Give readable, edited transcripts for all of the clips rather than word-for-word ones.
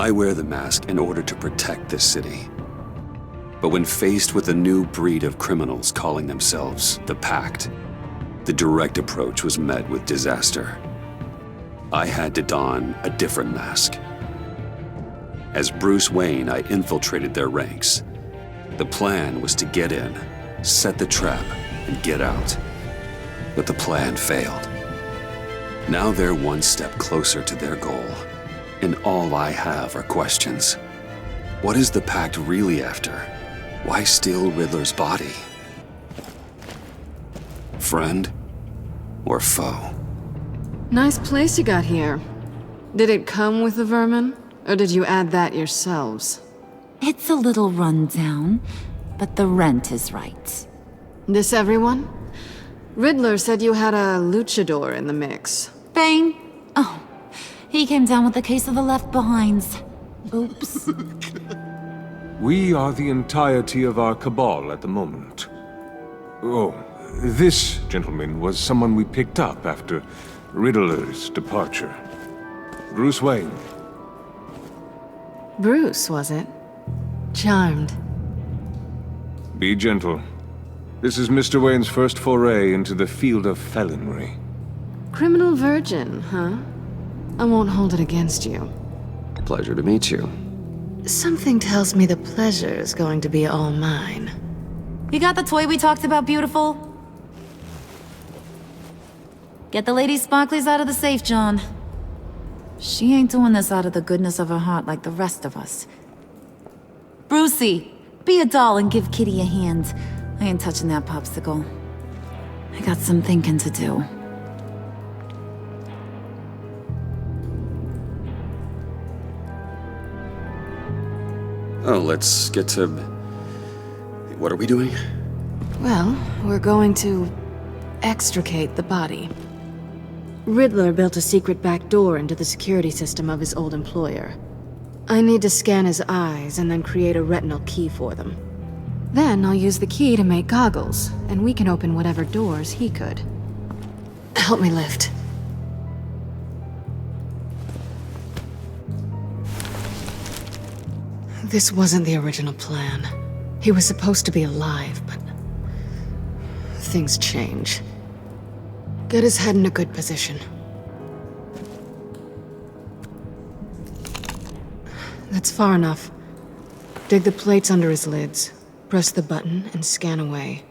I wear the mask in order to protect this city. But when faced with a new breed of criminals calling themselves the Pact, the direct approach was met with disaster. I had to don a different mask. As Bruce Wayne, I infiltrated their ranks. The plan was to get in, set the trap, and get out. But the plan failed. Now they're one step closer to their goal, and all I have are questions. What is the Pact really after? Why steal Riddler's body? Friend or foe? Nice place you got here. Did it come with the vermin, or did you add that yourselves? It's a little run down, but the rent is right. This everyone? Riddler said you had a luchador in the mix. Bane? Oh, he came down with a case of the left behinds. Oops. We are the entirety of our cabal at the moment. Oh, this gentleman was someone we picked up after Riddler's departure. Bruce Wayne. Bruce, was it? Charmed. Be gentle. This is Mr. Wayne's first foray into the field of felonry. Criminal virgin, huh? I won't hold it against you. Pleasure to meet you. Something tells me the pleasure is going to be all mine. You got the toy we talked about, beautiful? Get the lady sparklies out of the safe, John. She ain't doing this out of the goodness of her heart like the rest of us. Brucey, be a doll and give Kitty a hand. I ain't touching that popsicle. I got some thinking to do. Oh, let's get to... What are we doing? Well, we're going to extricate the body. Riddler built a secret back door into the security system of his old employer. I need to scan his eyes and then create a retinal key for them. Then I'll use the key to make goggles, and we can open whatever doors he could. Help me lift. This wasn't the original plan. He was supposed to be alive, but things change. Get his head in a good position. That's far enough. Dig the plates under his lids. Press the button and scan away.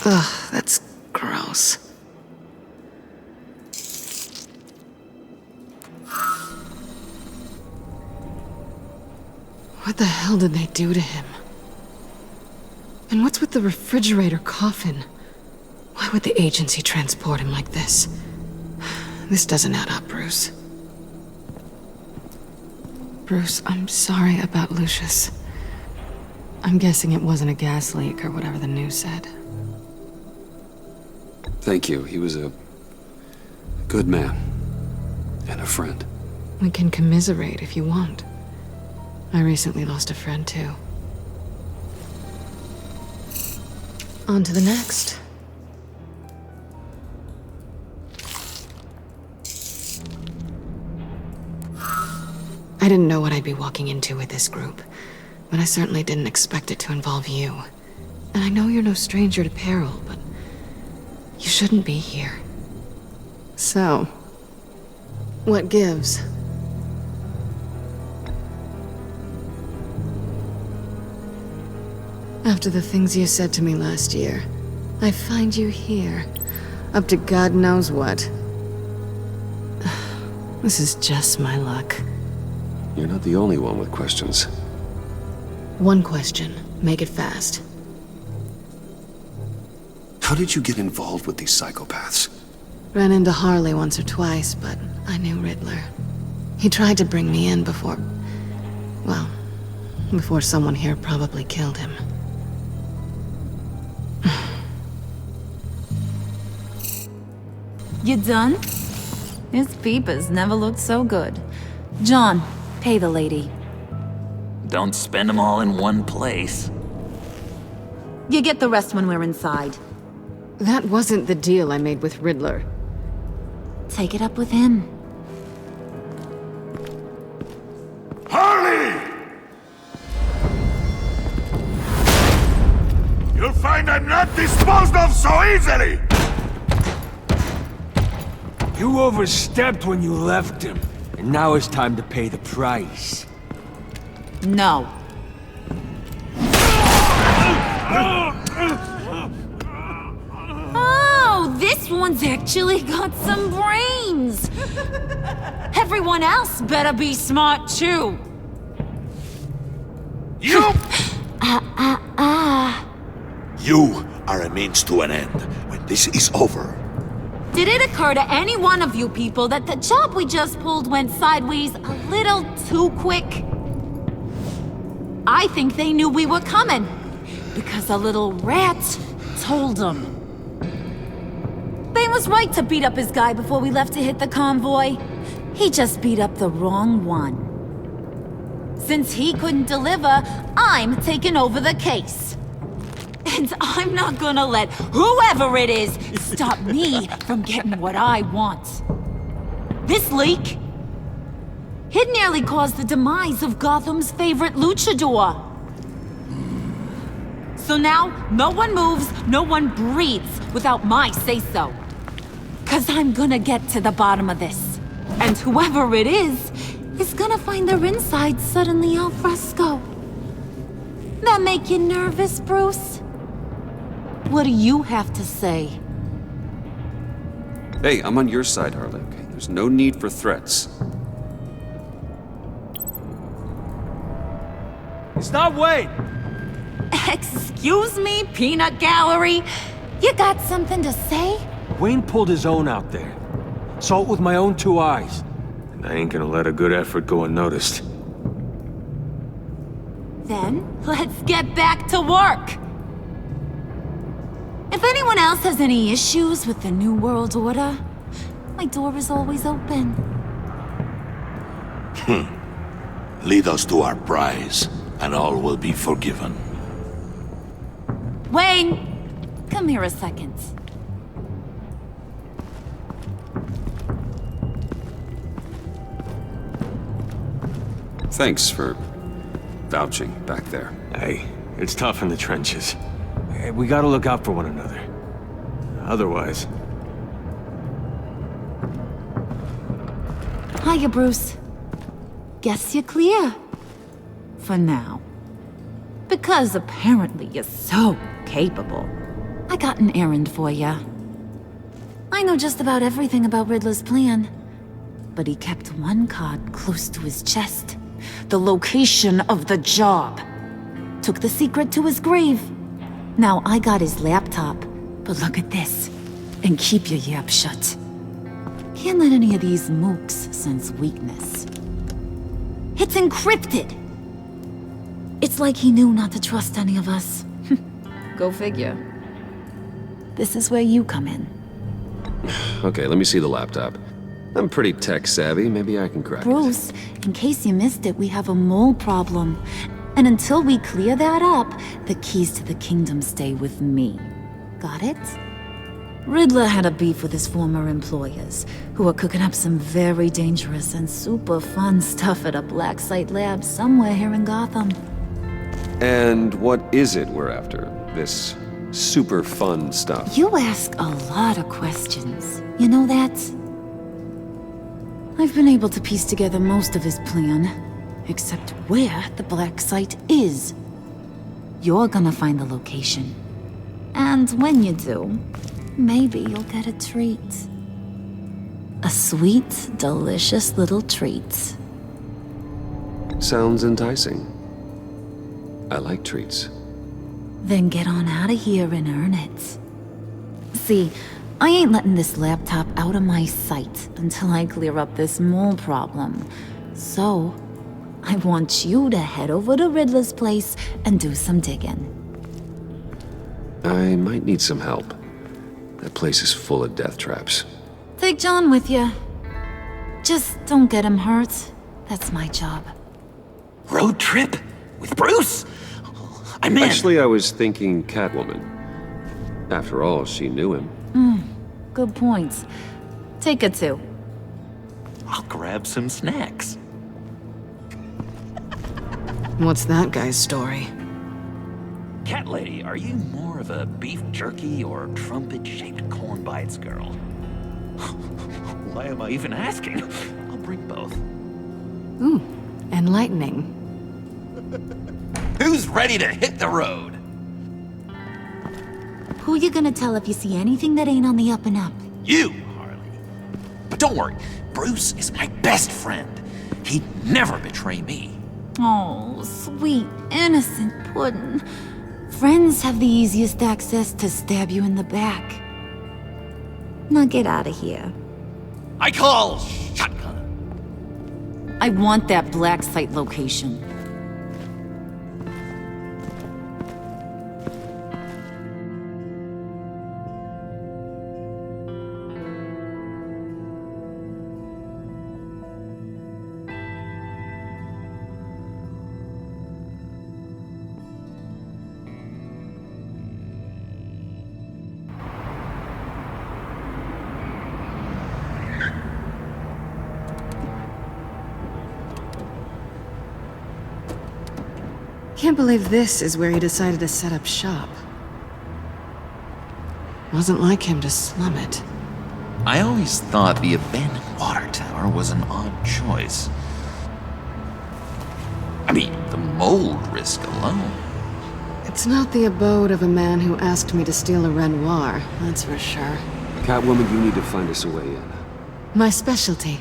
Ugh, that's gross. What the hell did they do to him? And what's with the refrigerator coffin? Why would the agency transport him like this? This doesn't add up, Bruce. Bruce, I'm sorry about Lucius. I'm guessing it wasn't a gas leak or whatever the news said. Thank you. He was a good man. And a friend. We can commiserate if you want. I recently lost a friend, too. On to the next. I didn't know what I'd be walking into with this group, but I certainly didn't expect it to involve you. And I know you're no stranger to peril, but you shouldn't be here. So, what gives? After the things you said to me last year, I find you here, up to God knows what. This is just my luck. You're not the only one with questions. One question. Make it fast. How did you get involved with these psychopaths? Ran into Harley once or twice, but I knew Riddler. He tried to bring me in before... well, before someone here probably killed him. You done? His peepers never looked so good. John, pay the lady. Don't spend them all in one place. You get the rest when we're inside. That wasn't the deal I made with Riddler. take it up with him. Harley! You'll find I'm not disposed of so easily! You overstepped when you left him, and now it's time to pay the price. No. Oh, this one's actually got some brains! Everyone else better be smart too! You! You are a means to an end. When this is over, Did it occur to any one of you people that the job we just pulled went sideways a little too quick? I think they knew we were coming, because a little rat told them. Bane was right to beat up his guy before we left to hit the convoy. He just beat up the wrong one. Since he couldn't deliver, I'm taking over the case. And I'm not gonna let whoever it is stop me from getting what I want. This leak, it nearly caused the demise of Gotham's favorite luchador. So now, no one moves, no one breathes without my say-so. 'Cause I'm gonna get to the bottom of this. And whoever it is gonna find their insides suddenly al fresco. That make you nervous, Bruce? What do you have to say? Hey, I'm on your side, Harley, okay? There's no need for threats. It's not Wayne! Excuse me, peanut gallery? You got something to say? Wayne pulled his own out there. Saw it with my own 2 eyes. And I ain't gonna let a good effort go unnoticed. Then, let's get back to work. If anyone else has any issues with the New World Order, my door is always open. lead us to our prize, and all will be forgiven. Wayne, come here a second. Thanks for vouching back there. Hey, it's tough in the trenches. Hey, we gotta look out for one another. Otherwise... Hiya, Bruce. Guess you're clear. For now. Because apparently you're so capable. I got an errand for ya. I know just about everything about Riddler's plan. But he kept one card close to his chest. The location of the job. Took the secret to his grave. Now I got his laptop. But look at this. And keep your yap shut. Can't let any of these mooks sense weakness. It's encrypted! It's like he knew not to trust any of us. Go figure. This is where you come in. Okay, let me see the laptop. I'm pretty tech-savvy, maybe I can crack it. Bruce, in case you missed it, we have a mole problem. And until we clear that up, the keys to the kingdom stay with me. Got it? Riddler had a beef with his former employers, who were cooking up some very dangerous and super fun stuff at a black site lab somewhere here in Gotham. And what is it we're after? This super fun stuff? You ask a lot of questions. You know that? I've been able to piece together most of his plan, except where the black site is. You're gonna find the location. And when you do, maybe you'll get a treat. A sweet, delicious little treat. Sounds enticing. I like treats. Then get on out of here and earn it. See, I ain't letting this laptop out of my sight until I clear up this mole problem. So, I want you to head over to Riddler's place and do some digging. I might need some help. That place is full of death traps. Take John with you. Just don't get him hurt. That's my job. Road trip? With Bruce? I'm in. Actually, I was thinking Catwoman. After all, she knew him. Good point. Take a 2. I'll grab some snacks. What's that guy's story? Cat lady, are you more of a beef jerky or trumpet-shaped corn bites girl? Why am I even asking? I'll bring both. Ooh, enlightening. Who's ready to hit the road? Who you gonna tell if you see anything that ain't on the up and up? You, Harley. But don't worry, Bruce is my best friend. He'd never betray me. Oh, sweet, innocent puddin'. Friends have the easiest access to stab you in the back. Now get out of here. I call shotgun. I want that black site location. Can't believe this is where he decided to set up shop. Wasn't like him to slum it. I always thought the abandoned water tower was an odd choice. I mean, the mold risk alone. It's not the abode of a man who asked me to steal a Renoir, that's for sure. Catwoman, you need to find us a way in. My specialty.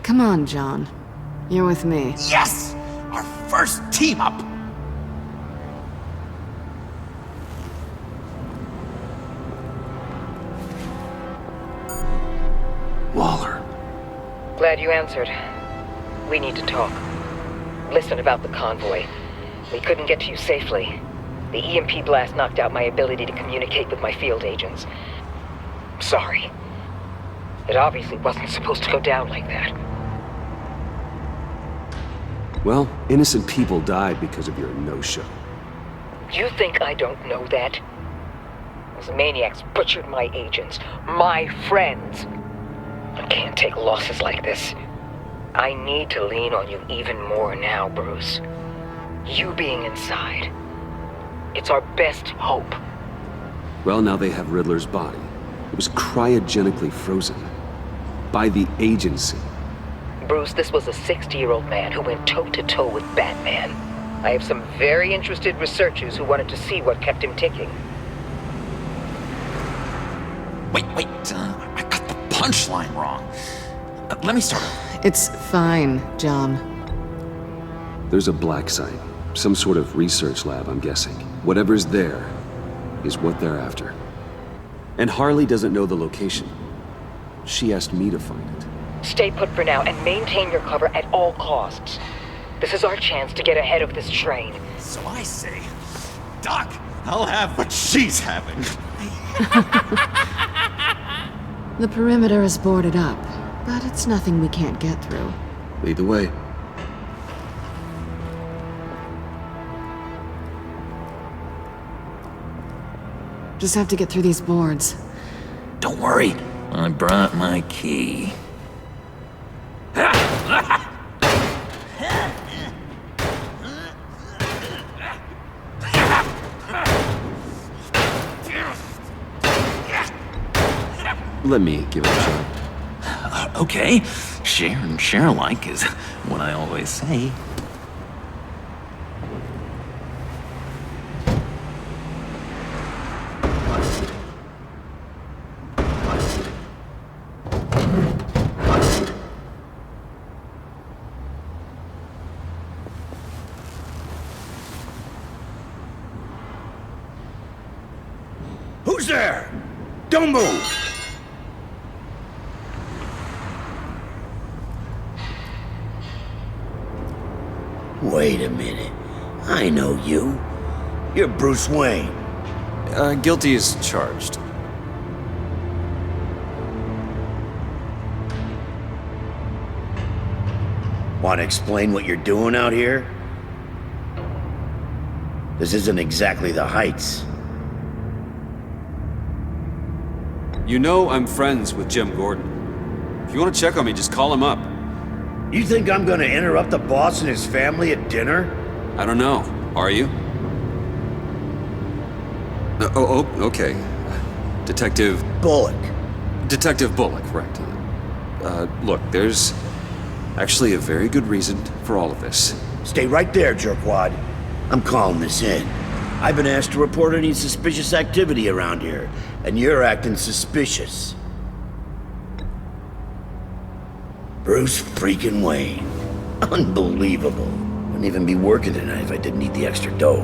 Come on, John. You're with me. Yes! Our first team up! Waller. Glad you answered. We need to talk. Listen about the convoy. We couldn't get to you safely. The EMP blast knocked out my ability to communicate with my field agents. Sorry. It obviously wasn't supposed to go down like that. Well, innocent people died because of your no-show. You think I don't know that? Those maniacs butchered my agents, my friends. I can't take losses like this. I need to lean on you even more now, Bruce. You being inside. It's our best hope. Well, now they have Riddler's body. It was cryogenically frozen. By the agency. Bruce, this was a 60-year-old man who went toe-to-toe with Batman. I have some very interested researchers who wanted to see what kept him ticking. Wait, I got the punchline wrong. Let me start over. It's fine, John. There's a black site. Some sort of research lab, I'm guessing. Whatever's there is what they're after. And Harley doesn't know the location. She asked me to find it. Stay put for now and maintain your cover at all costs. This is our chance to get ahead of this train. So I say, Doc, I'll have what she's having. The perimeter is boarded up, but it's nothing we can't get through. Lead the way. Just have to get through these boards. Don't worry, I brought my key. Let me give it a shot. Okay, share and share alike is what I always say. Who's there? Don't move! Wait a minute. I know you. You're Bruce Wayne. Guilty as charged. Want to explain what you're doing out here? This isn't exactly the Heights. You know I'm friends with Jim Gordon. If you want to check on me, just call him up. You think I'm gonna interrupt the boss and his family at dinner? I don't know. Are you? Okay. Detective Bullock. Detective Bullock, right. Look, there's actually a very good reason for all of this. Stay right there, jerkwad. I'm calling this in. I've been asked to report any suspicious activity around here, and you're acting suspicious. Bruce freaking Wayne. Unbelievable. Wouldn't even be working tonight if I didn't need the extra dough.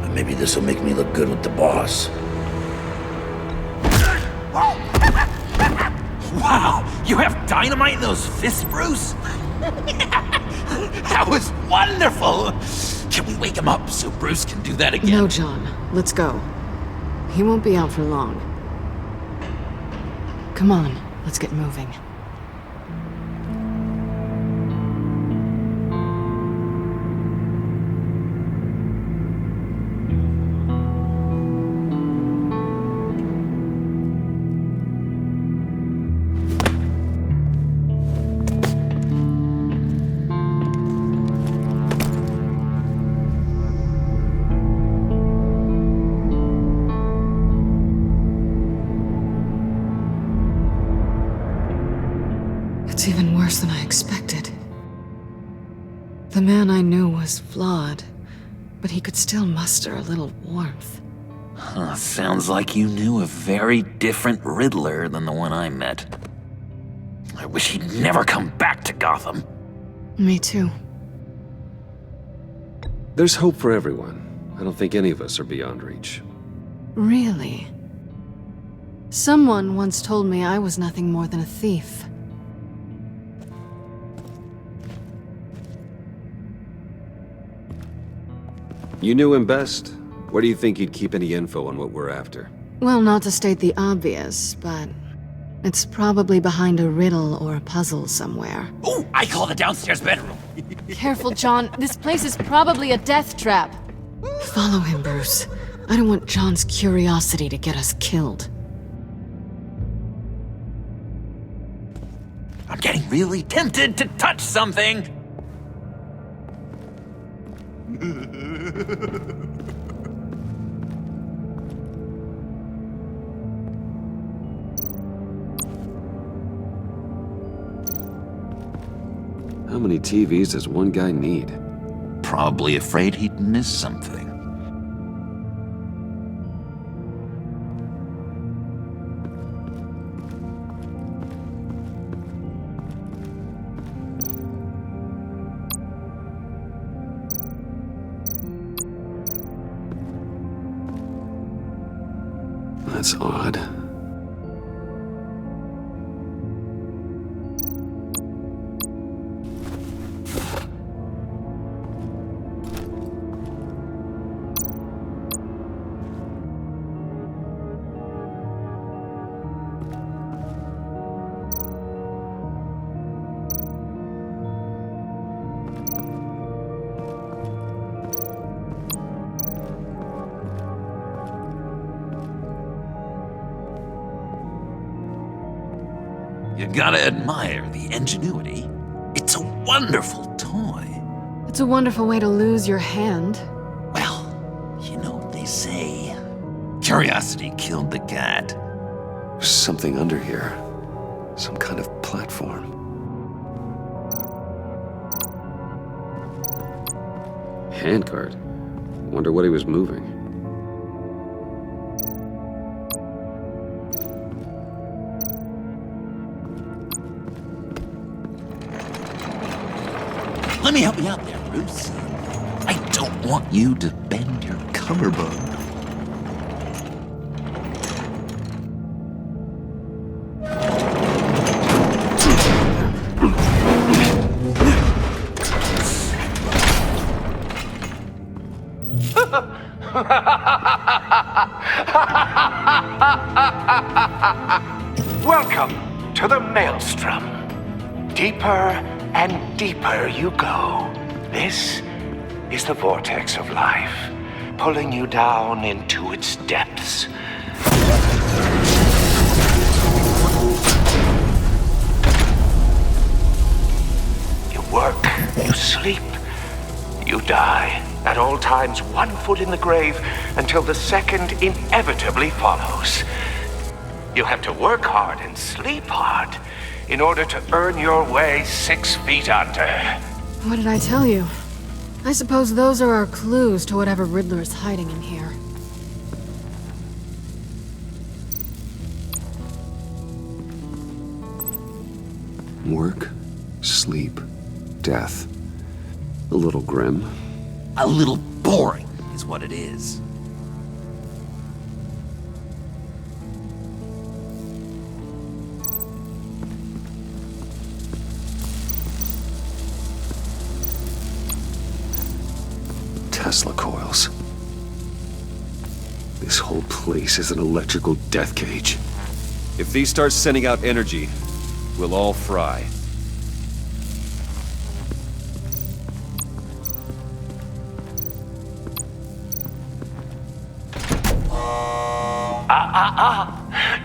But maybe this'll make me look good with the boss. Wow, you have dynamite in those fists, Bruce? That was wonderful! Can we wake him up so Bruce can do that again? No, John. Let's go. He won't be out for long. Come on, let's get moving. It's even worse than I expected. The man I knew was flawed, but he could still muster a little warmth. Huh, sounds like you knew a very different Riddler than the one I met. I wish he'd never come back to Gotham. Me too. There's hope for everyone. I don't think any of us are beyond reach. Really? Someone once told me I was nothing more than a thief. You knew him best. Where do you think he'd keep any info on what we're after? Well, not to state the obvious, but it's probably behind a riddle or a puzzle somewhere. Ooh, I call the downstairs bedroom. Careful, John. This place is probably a death trap. Follow him, Bruce. I don't want John's curiosity to get us killed. I'm getting really tempted to touch something. How many TVs does one guy need? Probably afraid he'd miss something. That's odd. You gotta admire the ingenuity. It's a wonderful toy. It's a wonderful way to lose your hand. Well, you know what they say. Curiosity killed the cat. There's something under here. Some kind of platform. Handcart. Wonder what he was moving. Let me help you out there, Bruce. I don't want you to bend your collarbone. Welcome to the Maelstrom. Deeper and deeper you go. This is the vortex of life, pulling you down into its depths. sleep, you die. At all times, 1 foot in the grave until the second inevitably follows. You have to work hard and sleep hard in order to earn your way 6 feet under. What did I tell you? I suppose those are our clues to whatever Riddler is hiding in here. Work, sleep, death. A little grim. A little boring is what it is. Tesla coils. This whole place is an electrical death cage. If these start sending out energy, we'll all fry.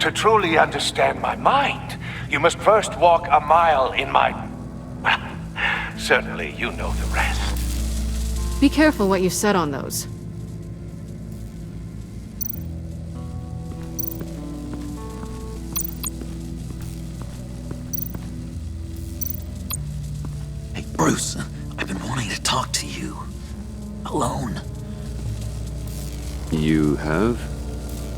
To truly understand my mind, you must first walk a mile in my... Well, certainly you know the rest. Be careful what you said on those. Hey, Bruce, I've been wanting to talk to you. Alone. You have?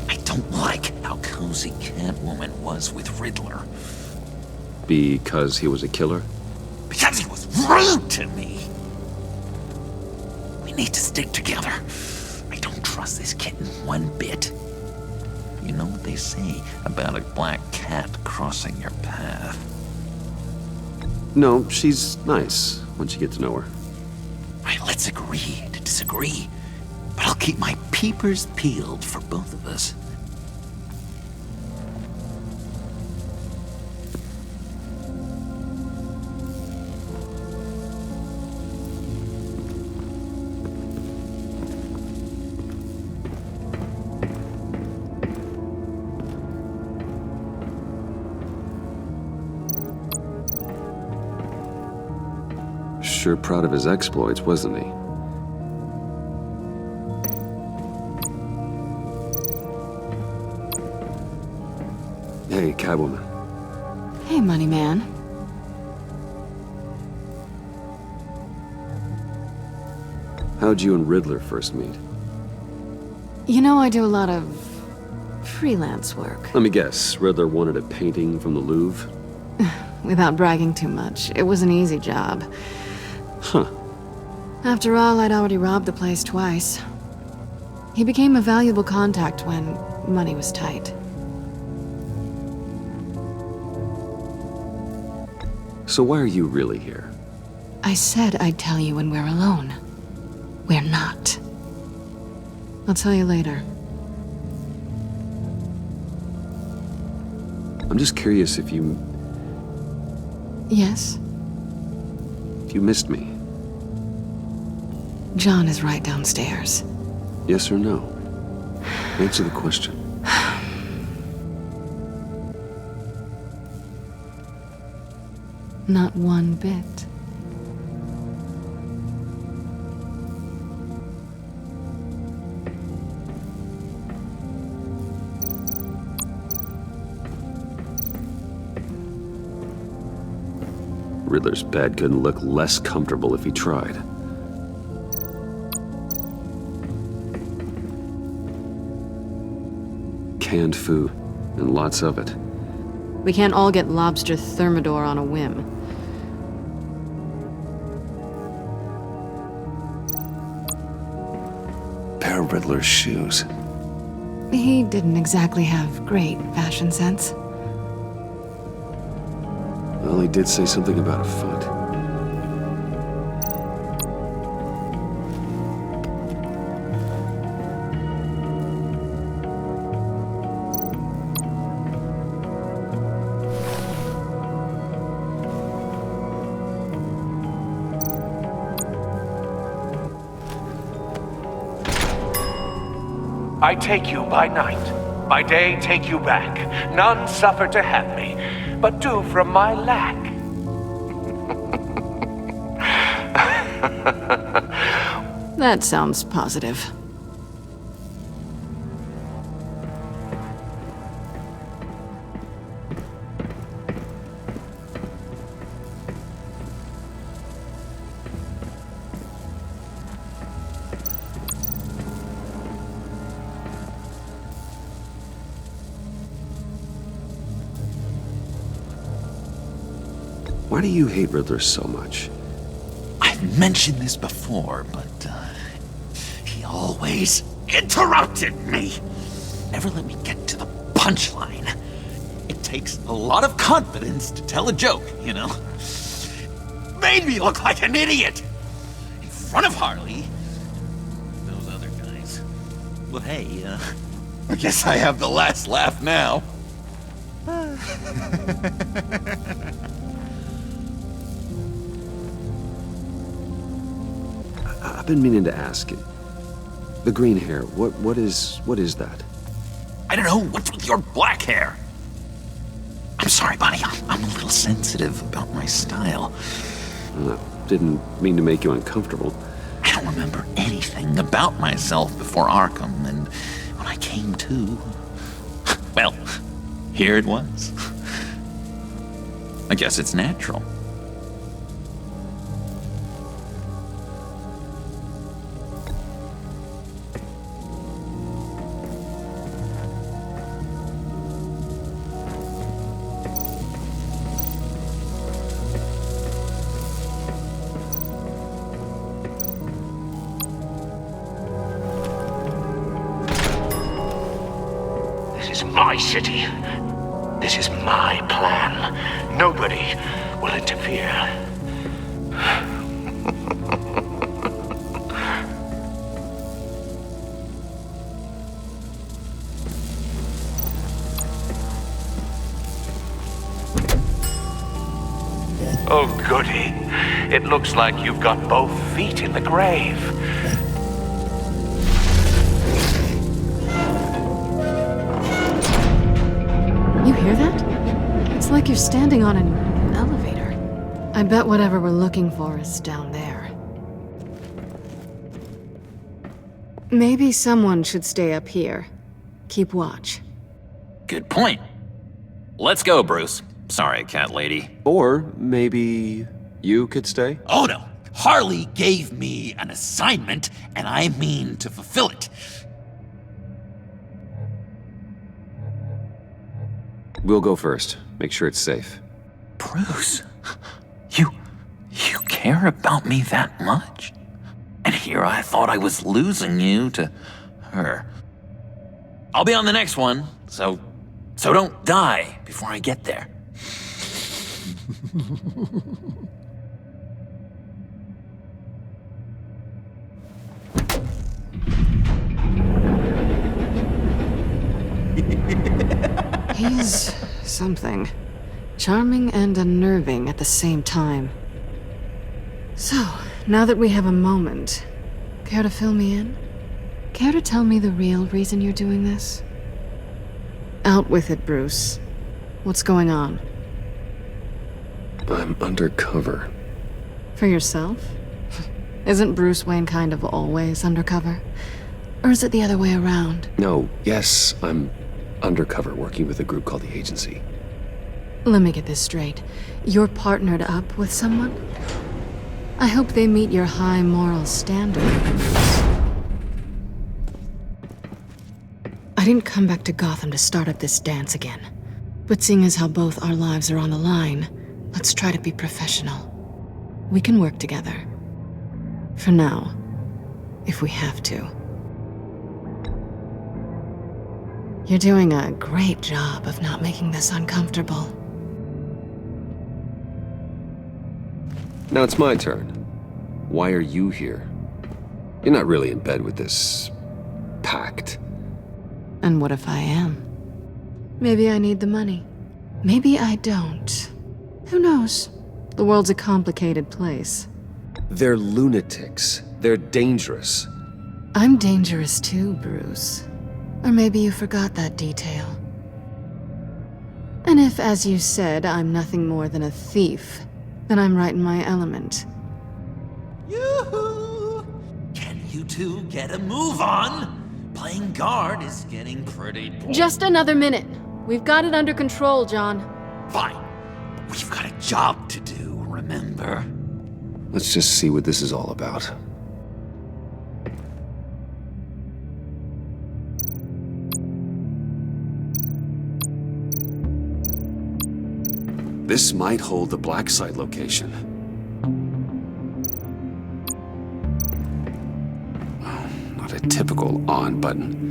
I don't like how cozy Catwoman was with Riddler. Because he was a killer? Because he was rude to me. We need to stick together. I don't trust this kitten one bit. You know what they say about a black cat crossing your path? No, she's nice once you get to know her. Right, let's agree to disagree. But I'll keep my peepers peeled for both of us. Sure proud of his exploits, wasn't he? Hey, Catwoman. Hey, Money Man. How'd you and Riddler first meet? You know, I do a lot of freelance work. Let me guess, Riddler wanted a painting from the Louvre? Without bragging too much, it was an easy job. Huh. After all, I'd already robbed the place twice. He became a valuable contact when money was tight. So why are you really here? I said I'd tell you when we're alone. We're not. I'll tell you later. I'm just curious if you... Yes? if you missed me. John is right downstairs. Yes or no? Answer the question. Not one bit. Riddler's bed couldn't look less comfortable if he tried. Canned food, and lots of it. We can't all get lobster thermidor on a whim. Pair of Riddler's shoes. He didn't exactly have great fashion sense. Well, he did say something about a foot. I take you by night, by day take you back. None suffer to have me, but do from my lack. That sounds positive. Why do you hate Riddler so much? I've mentioned this before, but he always interrupted me. Never let me get to the punchline. It takes a lot of confidence to tell a joke, you know? Made me look like an idiot in front of Harley. Those other guys. Well, hey, I guess I have the last laugh now. I've been meaning to ask it. The green hair, what is that? I don't know, what's with your black hair? I'm sorry, buddy, I'm a little sensitive about my style. I didn't mean to make you uncomfortable. I don't remember anything about myself before Arkham, and when I came to, well, here it was. I guess it's natural. My city. This is my plan. Nobody will interfere. Oh, goody. It looks like you've got both feet in the grave. You hear that? It's like you're standing on an elevator. I bet whatever we're looking for is down there. Maybe someone should stay up here. Keep watch. Good point. Let's go, Bruce. Sorry, cat lady. Or maybe you could stay? Oh no. Harley gave me an assignment, and I mean to fulfill it. We'll go first. Make sure it's safe. Bruce, you care about me that much? And here I thought I was losing you to her. I'll be on the next one, so don't die before I get there. He's something. Charming and unnerving at the same time. So, now that we have a moment, care to fill me in? Care to tell me the real reason you're doing this? Out with it, Bruce. What's going on? I'm undercover. For yourself? Isn't Bruce Wayne kind of always undercover? Or is it the other way around? No, yes, I'm undercover working with a group called the Agency. Let me get this straight. You're partnered up with someone? I hope they meet your high moral standard. I didn't come back to Gotham to start up this dance again. But seeing as how both our lives are on the line, let's try to be professional. We can work together. For now, if we have to. You're doing a great job of not making this uncomfortable. Now it's my turn. Why are you here? You're not really in bed with this pact. And what if I am? Maybe I need the money. Maybe I don't. Who knows? The world's a complicated place. They're lunatics. They're dangerous. I'm dangerous too, Bruce. Or maybe you forgot that detail. And if, as you said, I'm nothing more than a thief, then I'm right in my element. Yoo-hoo! you two get a move on. Playing guard is getting pretty boring. Just another minute. We've got it under control, John. Fine. We've got a job to do, remember? Let's just see what this is all about. This might hold the black site location. Well, not a typical on button.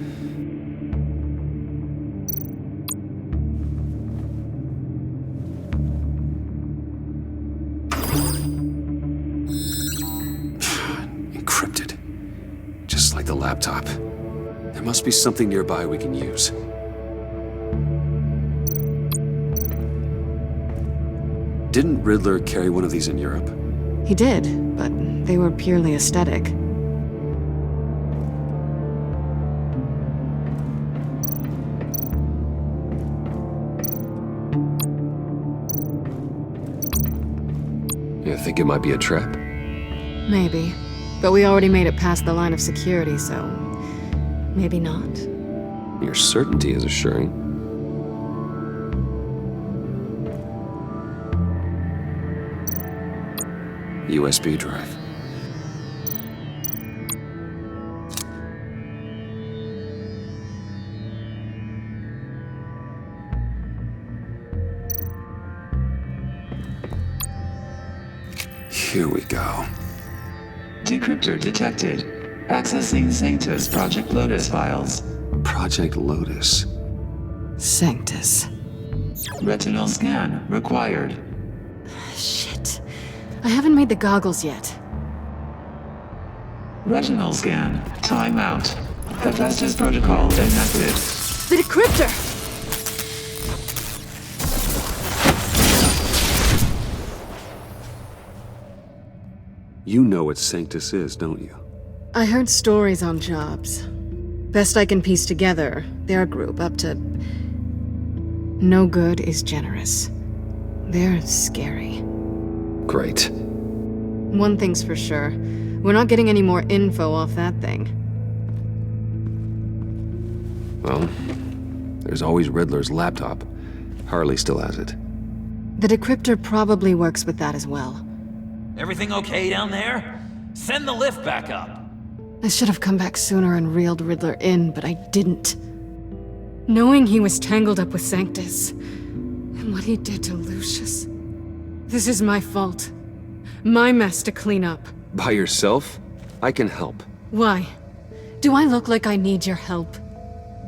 Encrypted. Just like the laptop. There must be something nearby we can use. Didn't Riddler carry one of these in Europe? He did, but they were purely aesthetic. You think it might be a trap? Maybe. But we already made it past the line of security, so maybe not. Your certainty is assuring. USB drive. Here we go. Decryptor detected. Accessing Sanctus Project Lotus files. Project Lotus. Sanctus. Retinal scan required. Shit. I haven't made the goggles yet. Retinal scan. Timeout. Hephaestus protocol enacted. The decryptor! You know what Sanctus is, don't you? I heard stories on jobs. Best I can piece together, they're a group up to... No good is generous. They're scary. Great. One thing's for sure. We're not getting any more info off that thing. Well, there's always Riddler's laptop. Harley still has it. The decryptor probably works with that as well. Everything okay down there? Send the lift back up. I should have come back sooner and reeled Riddler in, but I didn't. Knowing he was tangled up with Sanctus, and what he did to Lucius. This is my fault. My mess to clean up. By yourself? I can help. Why? Do I look like I need your help?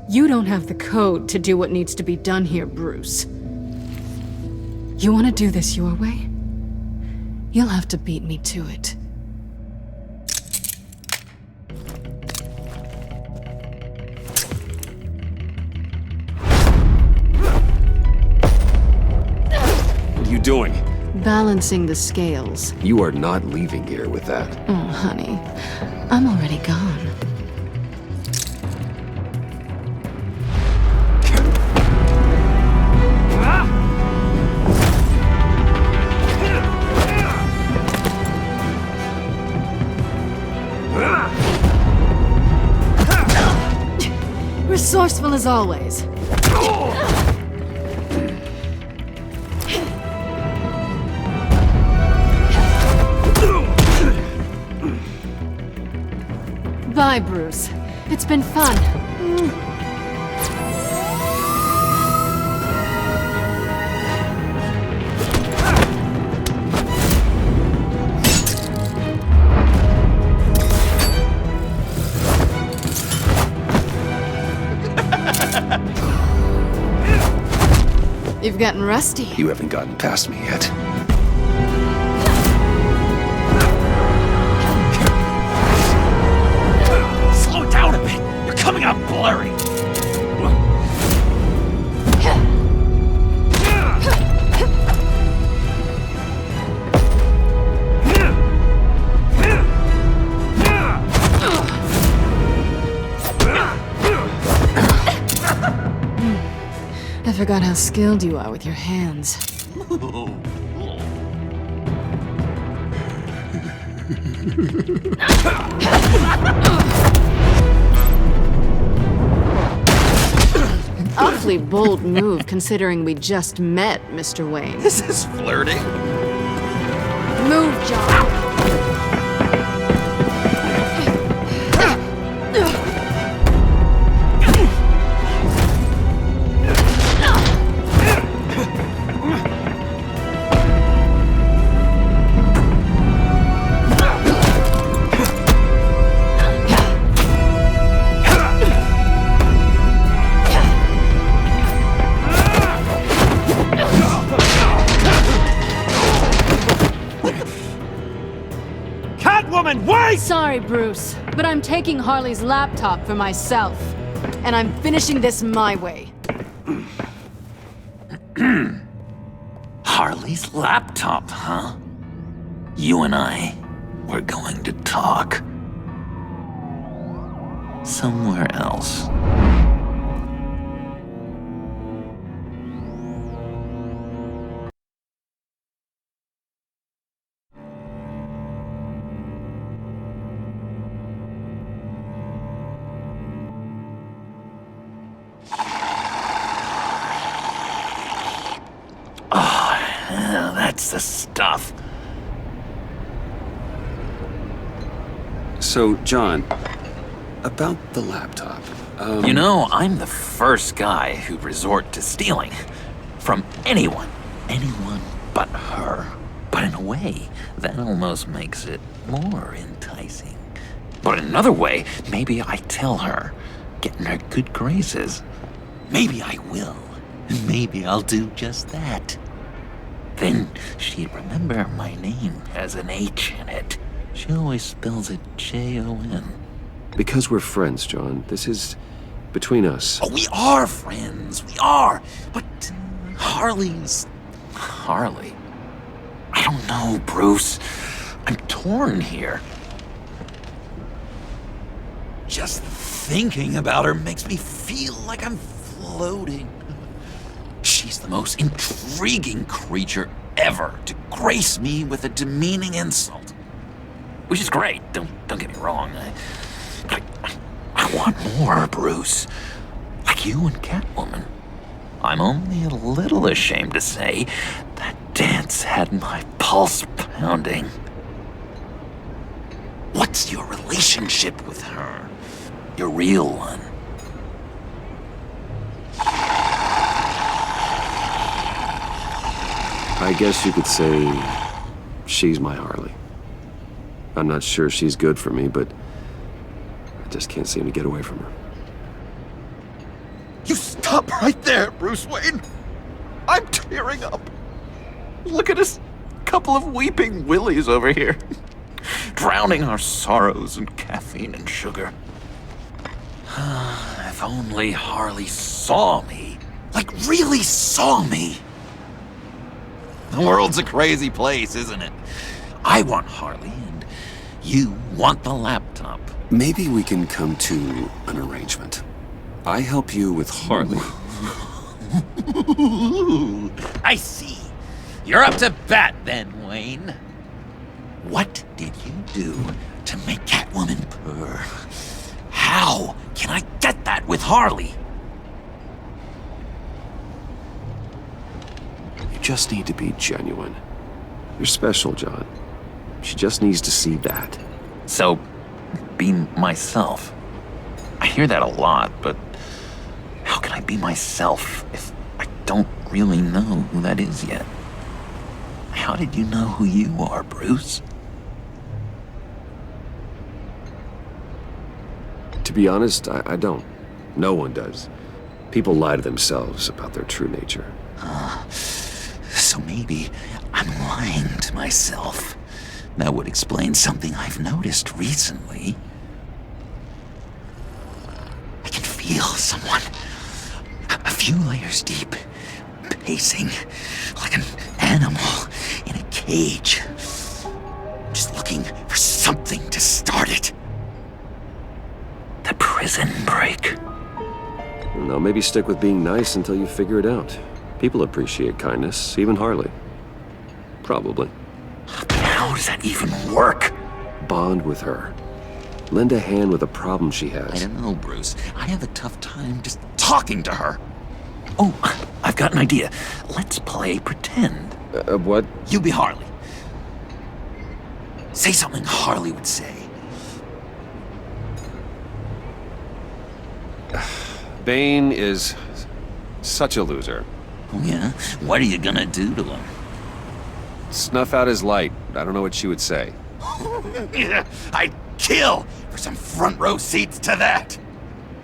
You don't have the code to do what needs to be done here, Bruce. You want to do this your way? You'll have to beat me to it. What are you doing? Balancing the scales. You are not leaving here with that. Oh, honey. I'm already gone. Resourceful as always. Bye, Bruce. It's been fun. You've gotten rusty. You haven't gotten past me yet. Slow down a bit. You're coming out blurry. I forgot how skilled you are with your hands. awfully bold move considering we just met, Mr. Wayne. This is flirting. Move, John. Sorry, Bruce, but I'm taking Harley's laptop for myself. And I'm finishing this my way. Harley's laptop, huh? You and I, we're going to talk. Somewhere else. That's the stuff. So, John, about the laptop. You know, I'm the first guy who'd resort to stealing. From anyone. Anyone but her. But in a way, that almost makes it more enticing. But in another way, maybe I tell her, get in her good graces. Maybe I will. Maybe I'll do just that. Then she'd remember my name has an H in it. She always spells it Jon. Because we're friends, John. This is between us. Oh, we are friends. We are. But Harley's... Harley. I don't know, Bruce. I'm torn here. Just thinking about her makes me feel like I'm floating. She's the most intriguing creature ever to grace me with a demeaning insult. Which is great, don't get me wrong. I want more, Bruce. Like you and Catwoman. I'm only a little ashamed to say that dance had my pulse pounding. What's your relationship with her? Your real one? I guess you could say she's my Harley. I'm not sure she's good for me, but I just can't seem to get away from her. You stop right there, Bruce Wayne. I'm tearing up. Look at us, couple of weeping willies over here. Drowning our sorrows in caffeine and sugar. If only Harley saw me. Like, really saw me. The world's a crazy place, isn't it? I want Harley, and you want the laptop. Maybe we can come to an arrangement. I help you with Harley. I see. You're up to bat then, Wayne. What did you do to make Catwoman purr? How can I get that with Harley? You just need to be genuine. You're special, John. She just needs to see that. So, be myself. I hear that a lot, but how can I be myself if I don't really know who that is yet? How did you know who you are, Bruce? To be honest, I don't. No one does. People lie to themselves about their true nature. So maybe I'm lying to myself. That would explain something I've noticed recently. I can feel someone a few layers deep, pacing like an animal in a cage. Just looking for something to start it. The prison break. No, maybe stick with being nice until you figure it out. People appreciate kindness, even Harley. Probably. How does that even work? Bond with her. Lend a hand with a problem she has. I don't know, Bruce. I have a tough time just talking to her. Oh, I've got an idea. Let's play pretend. What? You be Harley. Say something Harley would say. Bane is such a loser. Oh, yeah? What are you gonna do to him? Snuff out his light. I don't know what she would say. I'd kill for some front row seats to that.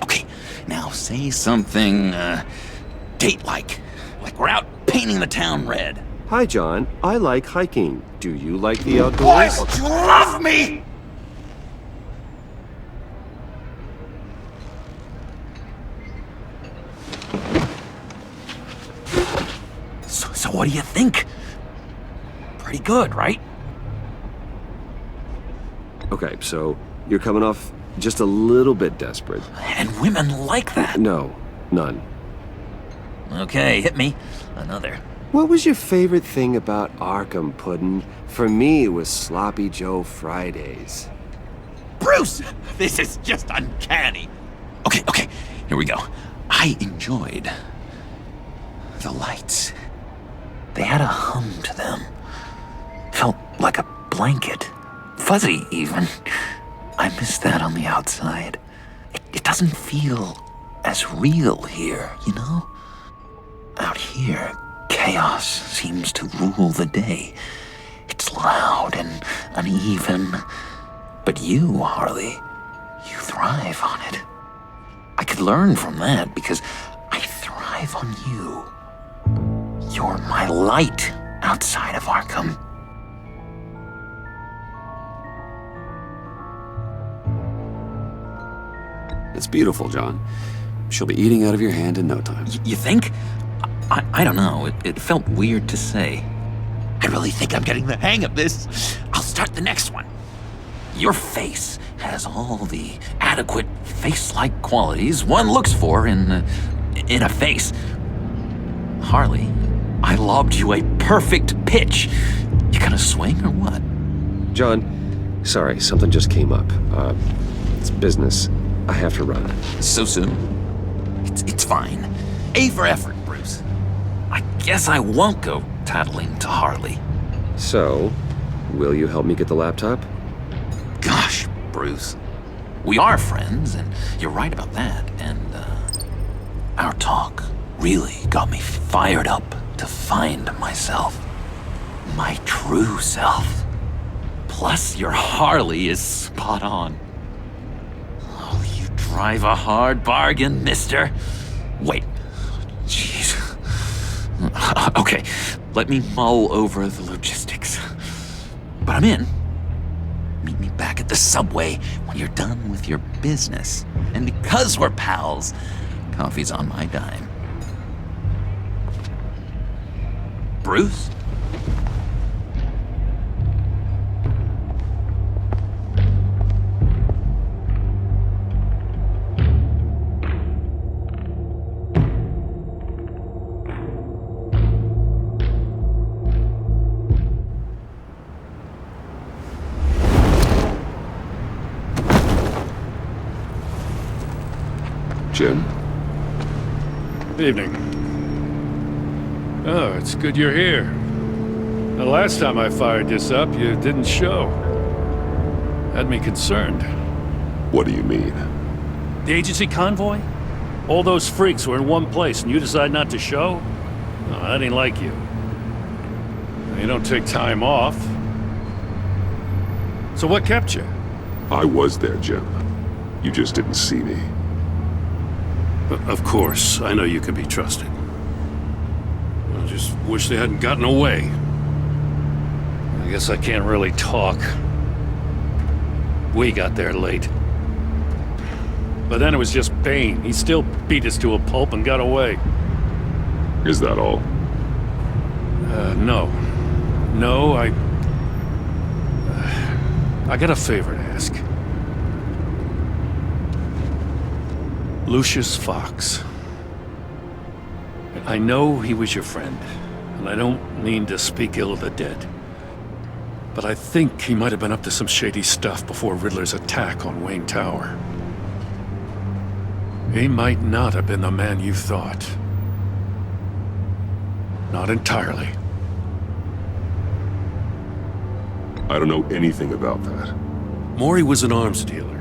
Okay, now say something, date-like. Like we're out painting the town red. Hi, John. I like hiking. Do you like the outdoors? Why don't you love me? So what do you think? Pretty good, right? Okay, so you're coming off just a little bit desperate. And women like that. No, none. Okay, hit me. Another. What was your favorite thing about Arkham, Puddin'? For me, it was Sloppy Joe Fridays. Bruce! This is just uncanny. Okay, here we go. I enjoyed the lights. They had a hum to them. Felt like a blanket. Fuzzy, even. I miss that on the outside. It doesn't feel as real here, you know? Out here, chaos seems to rule the day. It's loud and uneven. But you, Harley, you thrive on it. I could learn from that because I thrive on you. You're my light outside of Arkham. It's beautiful, John. She'll be eating out of your hand in no time. You think? I don't know. It felt weird to say. I really think I'm getting the hang of this. I'll start the next one. Your face has all the adequate face-like qualities one looks for in a face. Harley, I lobbed you a perfect pitch. You gonna swing or what? John, sorry, something just came up. It's business. I have to run. So soon? It's fine. A for effort, Bruce. I guess I won't go tattling to Harley. So, will you help me get the laptop? Gosh, Bruce. We are friends, and you're right about that. And, our talk really got me fired up to find myself. My true self. Plus, your Harley is spot on. Oh, you drive a hard bargain, mister. Wait. Jeez. Okay, let me mull over the logistics. But I'm in. Meet me back at the subway when you're done with your business. And because we're pals, coffee's on my dime. Bruce? Jim? Evening. Oh, it's good you're here. The last time I fired this up, you didn't show. Had me concerned. What do you mean? The agency convoy? All those freaks were in one place and you decide not to show? No, that ain't like you. You don't take time off. So what kept you? I was there, Jim. You just didn't see me. Of course, I know you can be trusted. I just wish they hadn't gotten away. I guess I can't really talk. We got there late. But then it was just Bane. He still beat us to a pulp and got away. Is that all? No. No, I got a favor to ask. Lucius Fox. I know he was your friend, and I don't mean to speak ill of the dead. But I think he might have been up to some shady stuff before Riddler's attack on Wayne Tower. He might not have been the man you thought. Not entirely. I don't know anything about that. Maury was an arms dealer,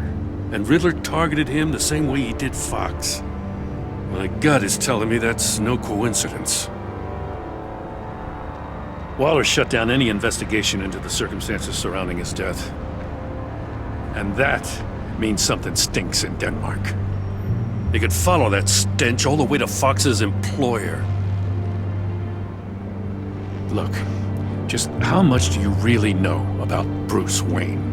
and Riddler targeted him the same way he did Fox. My gut is telling me that's no coincidence. Waller shut down any investigation into the circumstances surrounding his death. And that means something stinks in Denmark. You could follow that stench all the way to Fox's employer. Look, just how much do you really know about Bruce Wayne?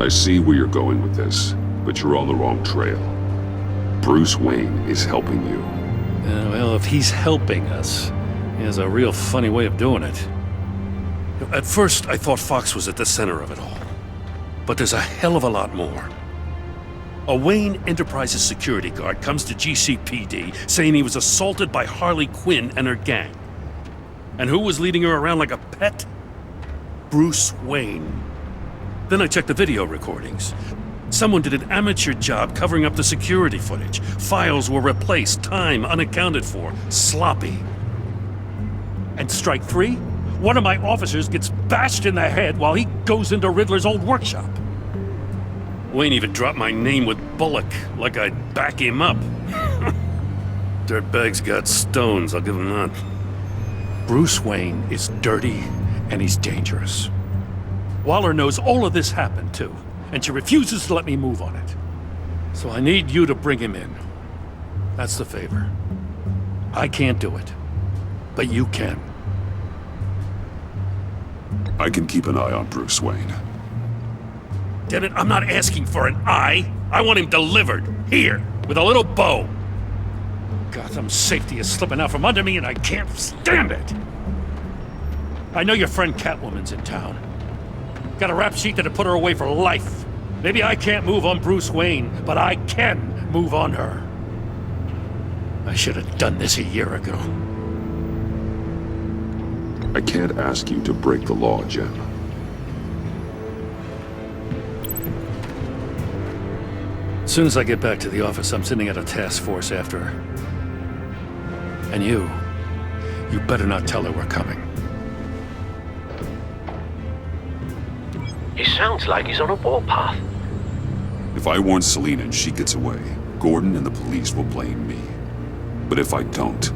I see where you're going with this, but you're on the wrong trail. Bruce Wayne is helping you. Well, if he's helping us, he has a real funny way of doing it. At first, I thought Fox was at the center of it all. But there's a hell of a lot more. A Wayne Enterprises security guard comes to GCPD saying he was assaulted by Harley Quinn and her gang. And who was leading her around like a pet? Bruce Wayne. Then I checked the video recordings. Someone did an amateur job covering up the security footage. Files were replaced, time unaccounted for, sloppy. And strike three? One of my officers gets bashed in the head while he goes into Riddler's old workshop. Wayne even dropped my name with Bullock, like I'd back him up. Dirtbag's got stones, I'll give him that. Bruce Wayne is dirty and he's dangerous. Waller knows all of this happened too, and she refuses to let me move on it. So I need you to bring him in. That's the favor. I can't do it, but you can. I can keep an eye on Bruce Wayne. Damn it, I'm not asking for an eye. I want him delivered, here, with a little bow. Gotham's safety is slipping out from under me and I can't stand it. I know your friend Catwoman's in town. Got a rap sheet that'd put her away for life. Maybe I can't move on Bruce Wayne, but I can move on her. I should have done this a year ago. I can't ask you to break the law, Jim. As soon as I get back to the office, I'm sending out a task force after her. And you better not tell her we're coming. He sounds like he's on a warpath. If I warn Selina and she gets away, Gordon and the police will blame me. But if I don't,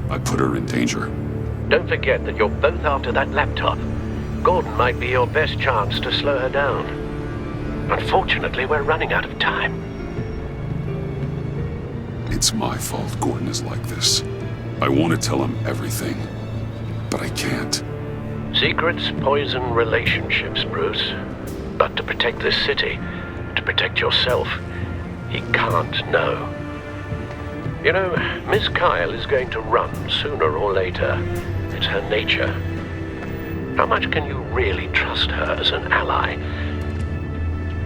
I put her in danger. Don't forget that you're both after that laptop. Gordon might be your best chance to slow her down. Unfortunately, we're running out of time. It's my fault Gordon is like this. I want to tell him everything, but I can't. Secrets poison relationships, Bruce. But to protect this city, to protect yourself, he can't know. You know, Miss Kyle is going to run sooner or later. It's her nature. How much can you really trust her as an ally?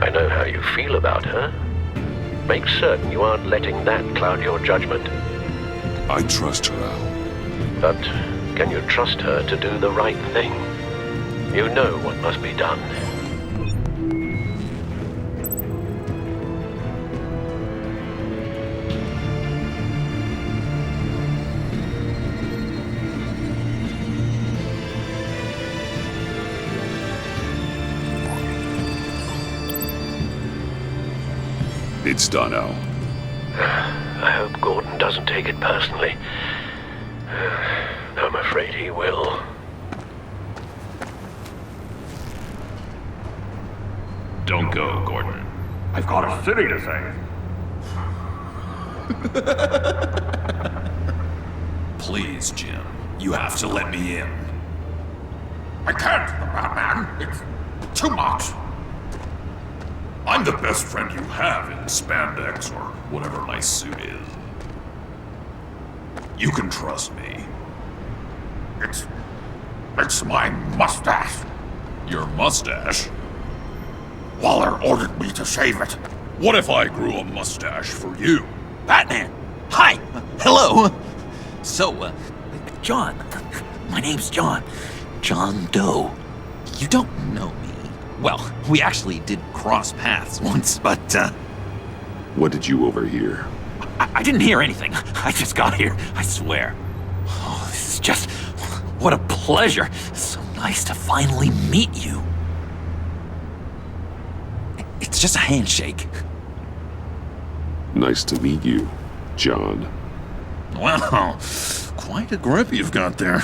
I know how you feel about her. Make certain you aren't letting that cloud your judgment. I trust her, Al. But can you trust her to do the right thing? You know what must be done. It's done, Al. I hope Gordon doesn't take it personally. I'm afraid he will. Don't go, Gordon. I've got a city to save. Please, Jim. You have to let me in. I can't, Batman. It's too much. I'm the best friend you have in spandex or whatever my suit is. You can trust me. It's my mustache. Your mustache? Waller ordered me to shave it. What if I grew a mustache for you? Batman! Hi! Hello! So, John. My name's John. John Doe. You don't know me. Well, we actually did cross paths once, but, What did you overhear? I didn't hear anything. I just got here, I swear. Oh, this is just... what a pleasure. So nice to finally meet you. It's just a handshake. Nice to meet you, John. Wow, quite a grip you've got there.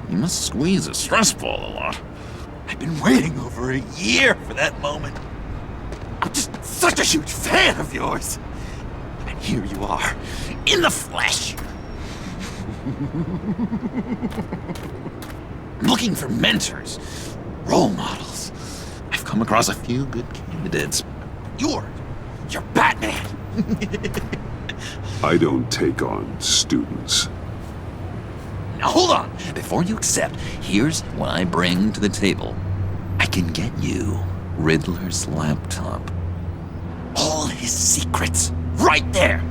You must squeeze a stress ball a lot. I've been waiting over a year for that moment. I'm just such a huge fan of yours. And here you are, in the flesh. I'm looking for mentors, role models. I've come across a few good candidates. You're Batman. I don't take on students. Now hold on. Before you accept, here's what I bring to the table. I can get you Riddler's laptop. All his secrets, right there.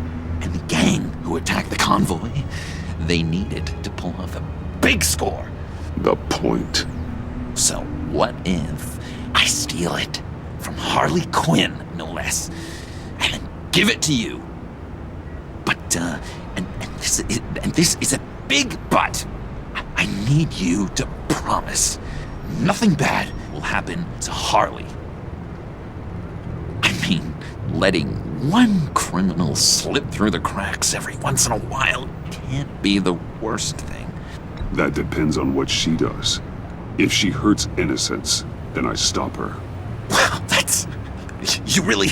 And the gang who attacked the convoy, they needed to pull off a big score. The point. So what if I steal it from Harley Quinn, no less, and then give it to you? But, and this is a big but. I need you to promise nothing bad will happen to Harley. I mean, letting one criminal slip through the cracks every once in a while can't be the worst thing. That depends on what she does. If she hurts innocents, then I stop her. Wow, that's... you really...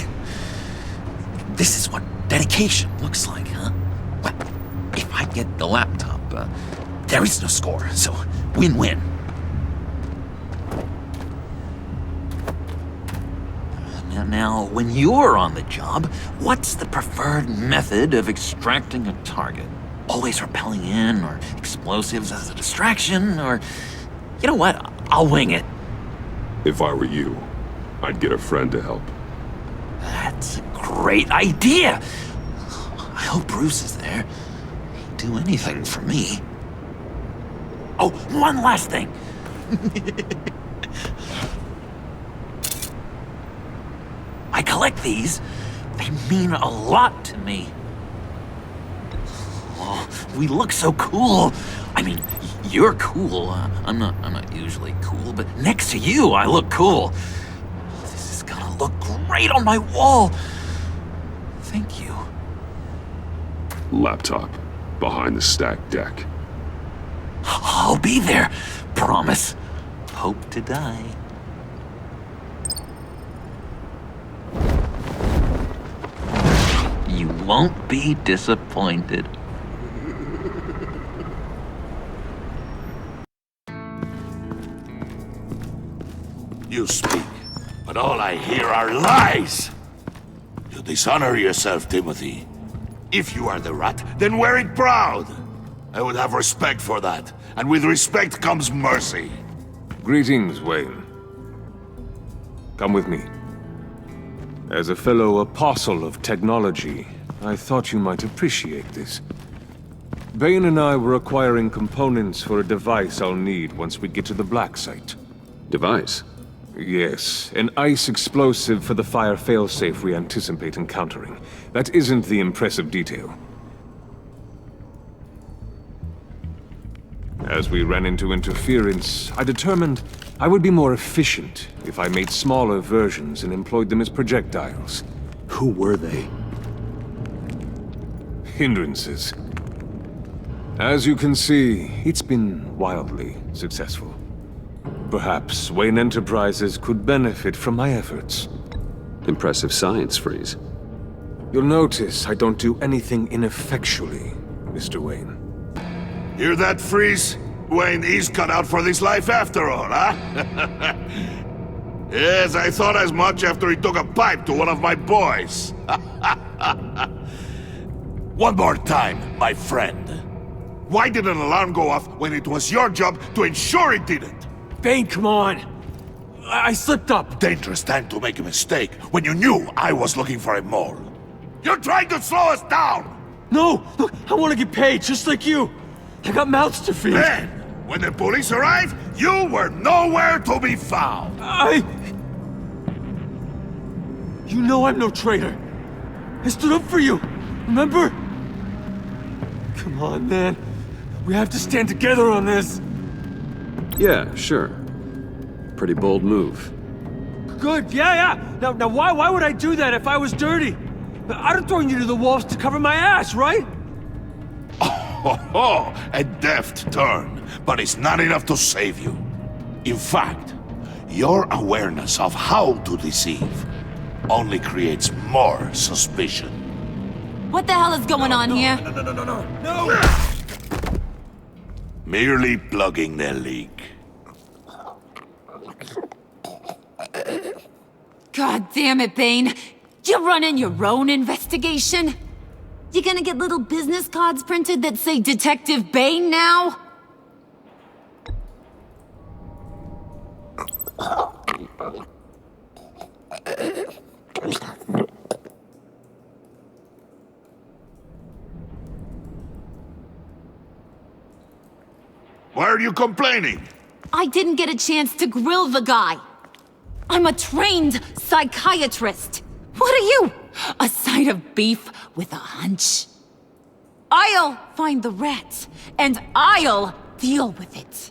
This is what dedication looks like, huh? Well, if I get the laptop, there is no score, so win-win. Now, when you're on the job, what's the preferred method of extracting a target? Always rappelling in, or explosives as a distraction, or... You know what? I'll wing it. If I were you, I'd get a friend to help. That's a great idea! I hope Bruce is there. He'd do anything for me. Oh, one last thing! I collect these. They mean a lot to me. Oh, we look so cool. I mean, you're cool. I'm not usually cool, but next to you, I look cool. This is gonna look great on my wall. Thank you. Laptop, behind the stacked deck. I'll be there. Promise. Hope to die. You won't be disappointed. You speak, but all I hear are lies! You dishonor yourself, Timothy. If you are the rat, then wear it proud! I would have respect for that, and with respect comes mercy. Greetings, Wayne. Come with me. As a fellow apostle of technology, I thought you might appreciate this. Bane and I were acquiring components for a device I'll need once we get to the Black Site. Device? Yes, an ice explosive for the fire failsafe we anticipate encountering. That isn't the impressive detail. As we ran into interference, I determined I would be more efficient if I made smaller versions and employed them as projectiles. Who were they? Hindrances. As you can see, it's been wildly successful. Perhaps Wayne Enterprises could benefit from my efforts. Impressive science, Freeze. You'll notice I don't do anything ineffectually, Mr. Wayne. Hear that, Freeze? Wayne is cut out for this life after all, huh? Yes, I thought as much after he took a pipe to one of my boys. One more time, my friend. Why did an alarm go off when it was your job to ensure it didn't? Bane, come on! I slipped up! Dangerous time to make a mistake when you knew I was looking for a mole. You're trying to slow us down! No! Look, I want to get paid, just like you! I got mouths to feed! Then, when the police arrived, you were nowhere to be found! You know I'm no traitor! I stood up for you. Remember? Come on, man. We have to stand together on this. Yeah, sure. Pretty bold move. Good, yeah. Now why would I do that if I was dirty? I'd have thrown you to the wolves to cover my ass, right? Oh, a deft turn, but it's not enough to save you. In fact, your awareness of how to deceive only creates more suspicion. What the hell is going on here? No! Merely plugging the leak. God damn it, Bane. You're running your own investigation? You gonna get little business cards printed that say Detective Bane now? Why are you complaining? I didn't get a chance to grill the guy. I'm a trained psychiatrist. What are you? A side of beef with a hunch? I'll find the rat, and I'll deal with it.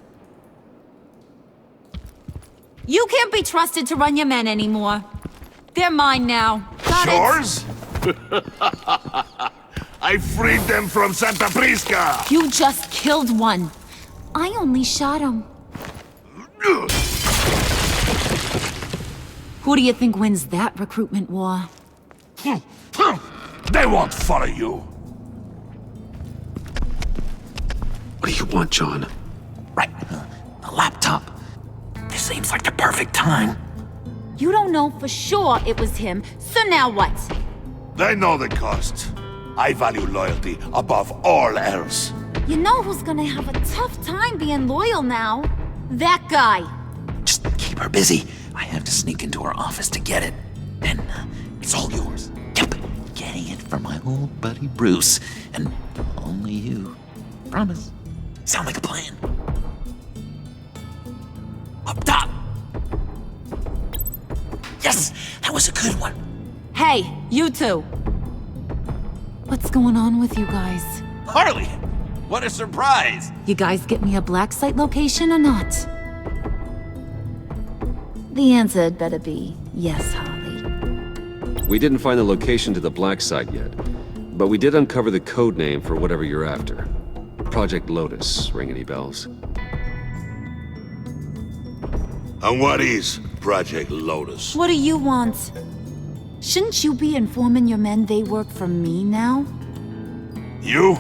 You can't be trusted to run your men anymore. They're mine now. Got Yours? I freed them from Santa Prisca! You just killed one. I only shot him. Who do you think wins that recruitment war? They won't follow you. What do you want, John? Right. The laptop. This seems like the perfect time. You don't know for sure it was him, so now what? They know the cost. I value loyalty above all else. You know who's gonna have a tough time being loyal now? That guy. Just keep her busy. I have to sneak into her office to get it. Then it's all yours. Yep. Getting it from my old buddy Bruce. And only you. Promise. Sound like a plan. Up top! Yes! That was a good one. Hey, you two. What's going on with you guys? Harley! What a surprise! You guys get me a black site location or not? The answer had better be yes, Harley. We didn't find the location to the black site yet, but we did uncover the code name for whatever you're after. Project Lotus. Ring any bells? And what is Project Lotus? What do you want? Shouldn't you be informing your men they work for me now? You?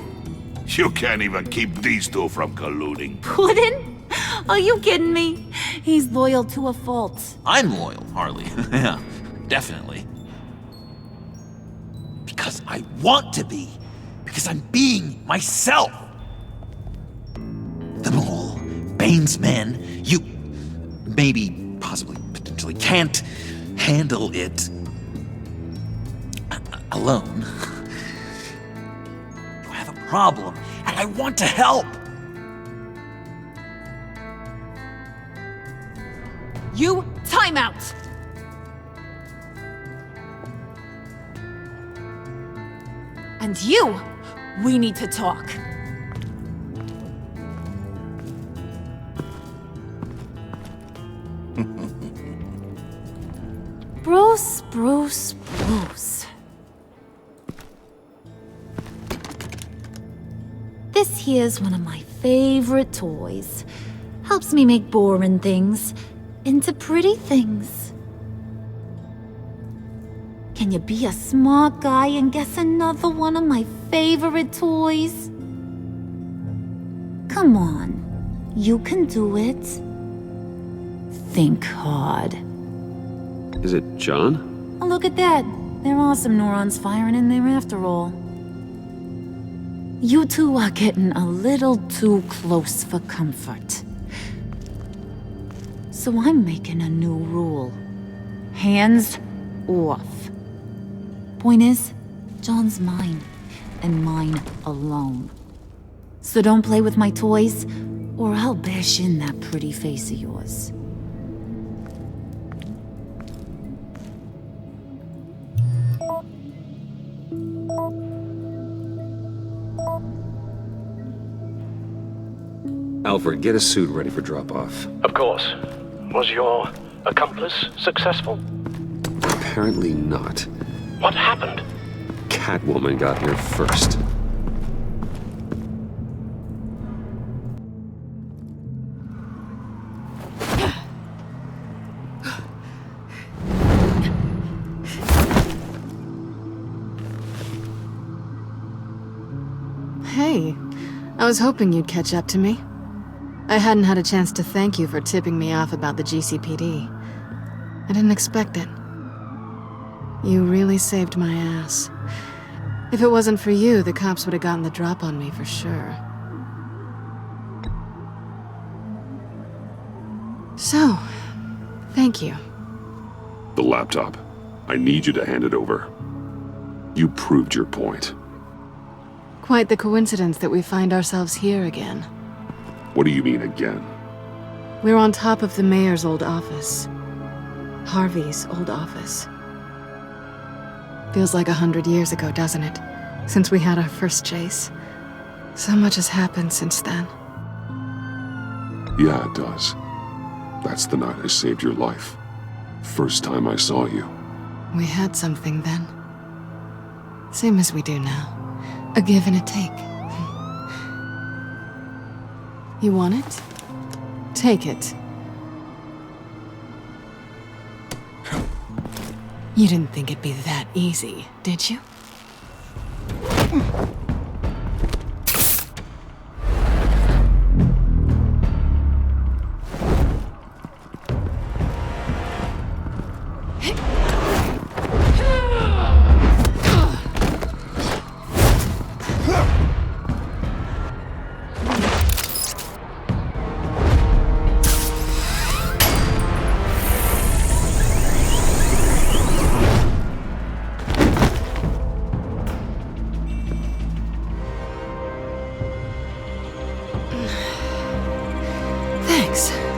You can't even keep these two from colluding. Puddin'? Are you kidding me? He's loyal to a fault. I'm loyal, Harley. Yeah, definitely. Because I want to be. Because I'm being myself. The mole, Bane's men, you maybe, possibly, potentially can't handle it alone. You have a problem, and I want to help. You, time out! And you, we need to talk. Bruce. This here's one of my favorite toys. Helps me make boring things into pretty things. Can you be a smart guy and guess another one of my favorite toys? Come on, you can do it. Think hard. Is it John? Oh, look at that. There are some neurons firing in there after all. You two are getting a little too close for comfort. So I'm making a new rule. Hands off. Point is, John's mine, and mine alone. So don't play with my toys, or I'll bash in that pretty face of yours. Alfred, get a suit ready for drop-off. Of course. Was your accomplice successful? Apparently not. What happened? Catwoman got here first. Hey, I was hoping you'd catch up to me. I hadn't had a chance to thank you for tipping me off about the GCPD. I didn't expect it. You really saved my ass. If it wasn't for you, the cops would have gotten the drop on me for sure. So, thank you. The laptop. I need you to hand it over. You proved your point. Quite the coincidence that we find ourselves here again. What do you mean again? We're on top of the mayor's old office. Harvey's old office. Feels like 100 years ago, doesn't it? Since we had our first chase. So much has happened since then. Yeah, it does. That's the night I saved your life. First time I saw you. We had something then. Same as we do now. A give and a take. You want it? Take it. You didn't think it'd be that easy, did you?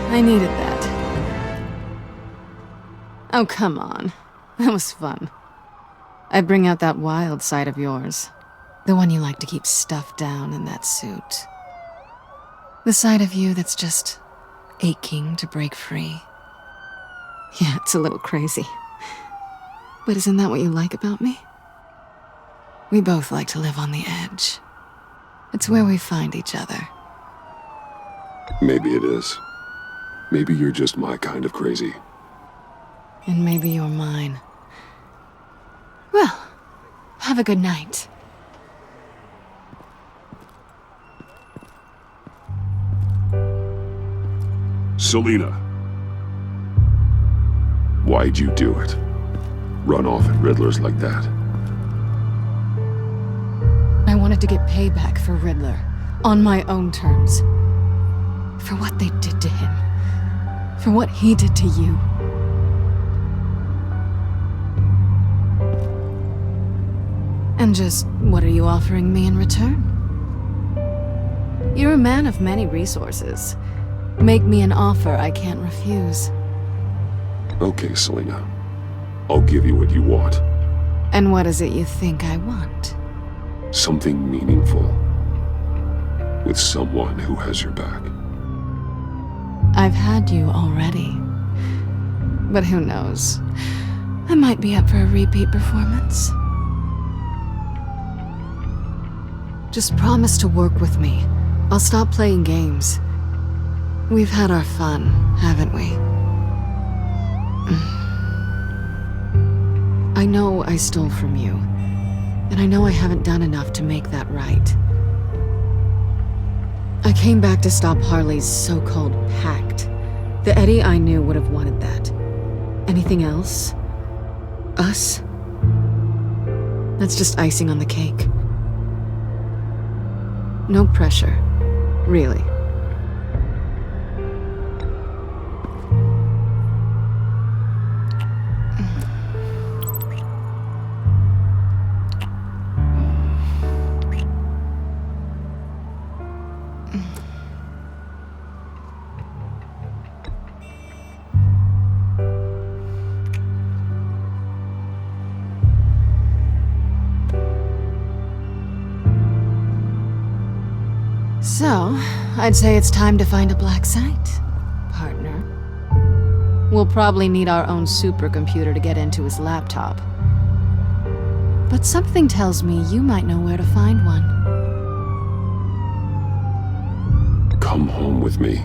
I needed that. Oh, come on. That was fun. I bring out that wild side of yours. The one you like to keep stuffed down in that suit. The side of you that's just aching to break free. Yeah, it's a little crazy. But isn't that what you like about me? We both like to live on the edge. It's where we find each other. Maybe it is. Maybe you're just my kind of crazy. And maybe you're mine. Well, have a good night. Selina. Why'd you do it? Run off at Riddlers like that? I wanted to get payback for Riddler. On my own terms. For what they did to him. For what he did to you. And just what are you offering me in return? You're a man of many resources. Make me an offer I can't refuse. Okay, Selina. I'll give you what you want. And what is it you think I want? Something meaningful. With someone who has your back. I've had you already. But who knows? I might be up for a repeat performance. Just promise to work with me. I'll stop playing games. We've had our fun, haven't we? I know I stole from you. And I know I haven't done enough to make that right. I came back to stop Harley's so-called pact. The Eddie I knew would have wanted that. Anything else? Us? That's just icing on the cake. No pressure. Really. So, I'd say it's time to find a black site, partner. We'll probably need our own supercomputer to get into his laptop. But something tells me you might know where to find one. Come home with me.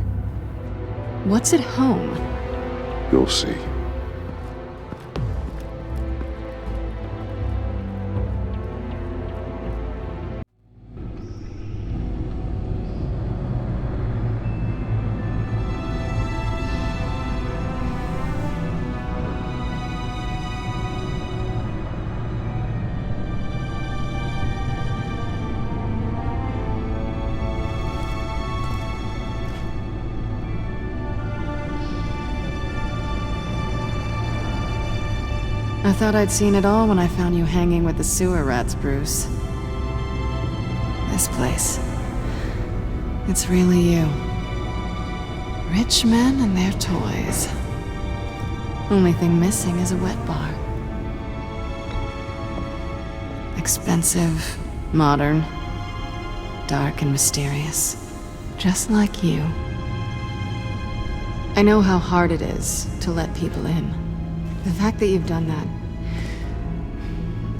What's at home? You'll see. I thought I'd seen it all when I found you hanging with the sewer rats, Bruce. This place. It's really you. Rich men and their toys. Only thing missing is a wet bar. Expensive, modern, dark and mysterious. Just like you. I know how hard it is to let people in. The fact that you've done that,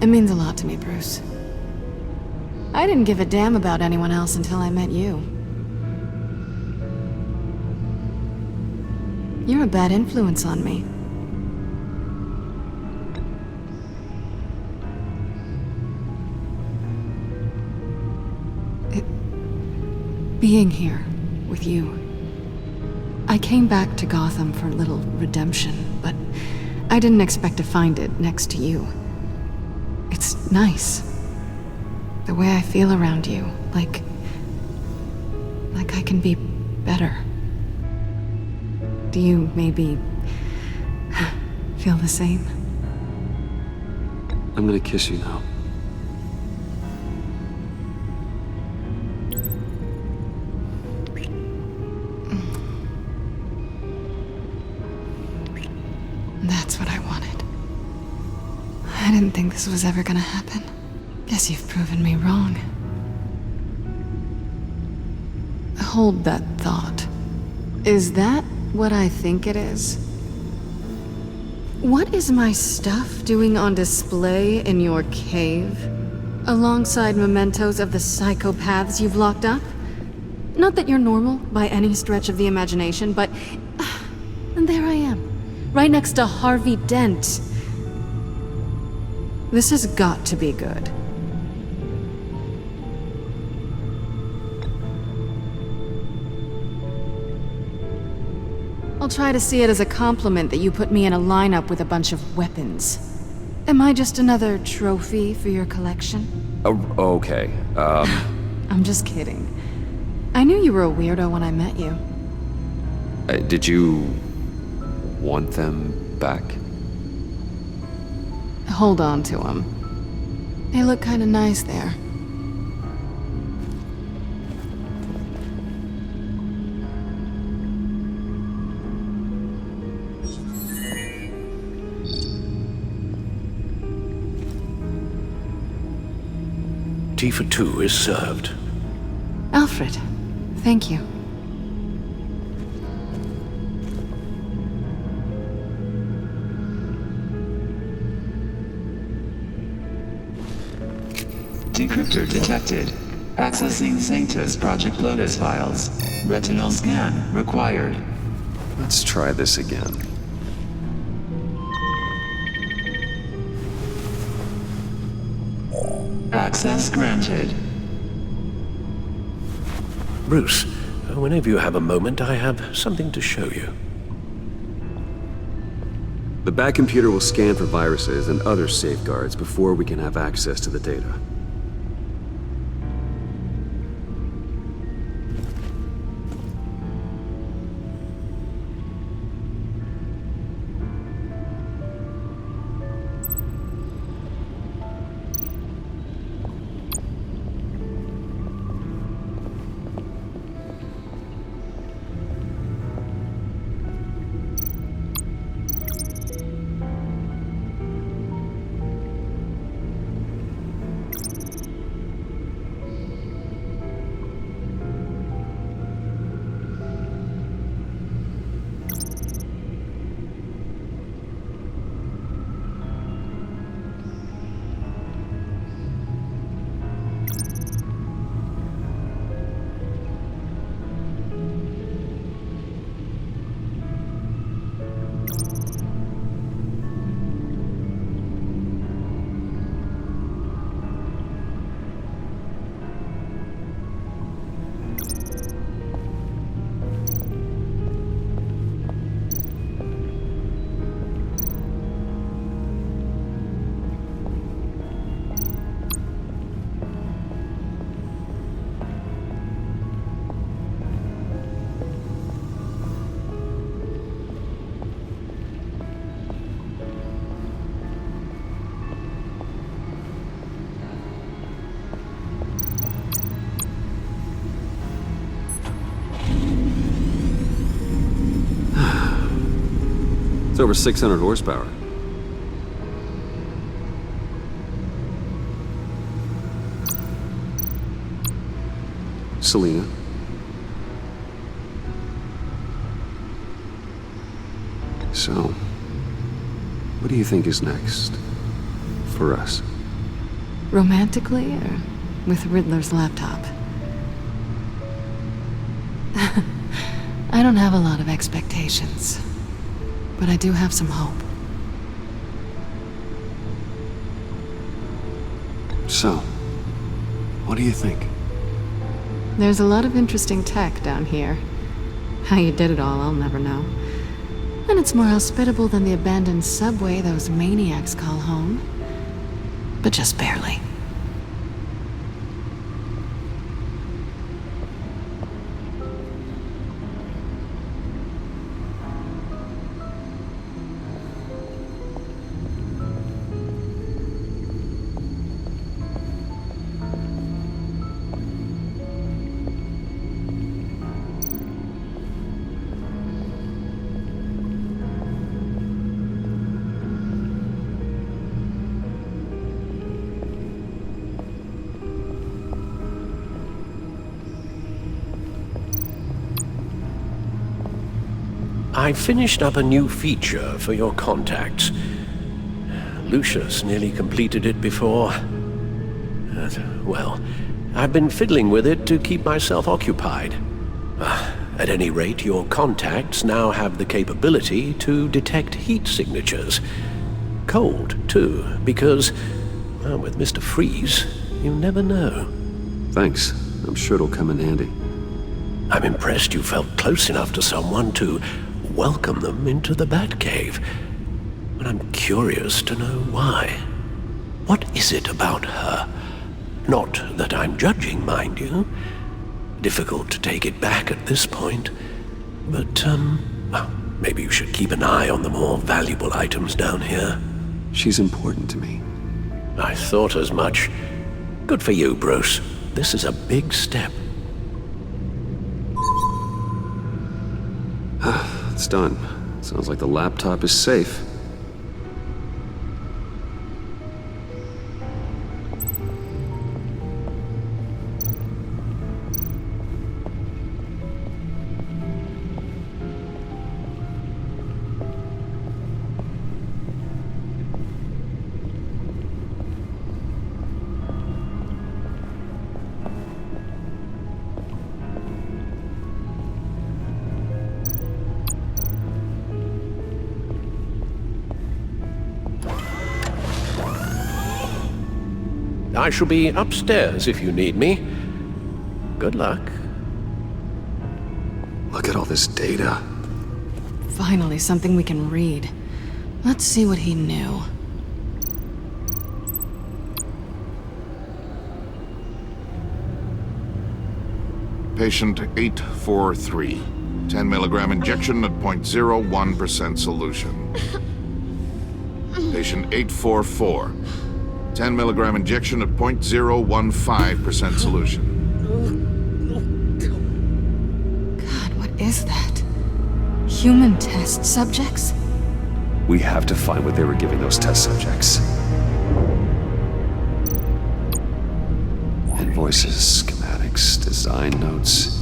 it means a lot to me, Bruce. I didn't give a damn about anyone else until I met you. You're a bad influence on me. Being here with you. I came back to Gotham for a little redemption, but I didn't expect to find it next to you. It's nice. The way I feel around you, like I can be better. Do you maybe feel the same? I'm gonna kiss you now. That's what I wanted. I didn't think this was ever gonna happen. Guess you've proven me wrong. Hold that thought. Is that what I think it is? What is my stuff doing on display in your cave? Alongside mementos of the psychopaths you've locked up? Not that you're normal by any stretch of the imagination, but... and there I am. Right next to Harvey Dent. This has got to be good. I'll try to see it as a compliment that you put me in a lineup with a bunch of weapons. Am I just another trophy for your collection? Okay, I'm just kidding. I knew you were a weirdo when I met you. Did you want them back? Hold on to them. They look kinda nice there. Tea for two is served. Alfred, thank you. Decryptor detected. Accessing Sanctus Project Lotus files. Retinal scan required. Let's try this again. Access granted. Bruce, whenever you have a moment, I have something to show you. The back computer will scan for viruses and other safeguards before we can have access to the data. over 600 horsepower. Selina. So, what do you think is next? For us? Romantically, or with Riddler's laptop? I don't have a lot of expectations, but I do have some hope. So, what do you think? There's a lot of interesting tech down here. How you did it all, I'll never know. And it's more hospitable than the abandoned subway those maniacs call home. But just barely. I finished up a new feature for your contacts. Lucius nearly completed it before. Well, I've been fiddling with it to keep myself occupied. At any rate, your contacts now have the capability to detect heat signatures. Cold, too, because, well, with Mr. Freeze, you never know. Thanks. I'm sure it'll come in handy. I'm impressed you felt close enough to someone to welcome them into the Batcave. But I'm curious to know why. What is it about her? Not that I'm judging, mind you. Difficult to take it back at this point. But, well, maybe you should keep an eye on the more valuable items down here. She's important to me. I thought as much. Good for you, Bruce. This is a big step. It's done. Sounds like the laptop is safe. I shall be upstairs if you need me. Good luck. Look at all this data. Finally, something we can read. Let's see what he knew. Patient 843. 10 milligram injection at 0.01% solution. Patient 844. 10 milligram injection at 0.015% solution. God, what is that? Human test subjects? We have to find what they were giving those test subjects. Invoices, schematics, design notes.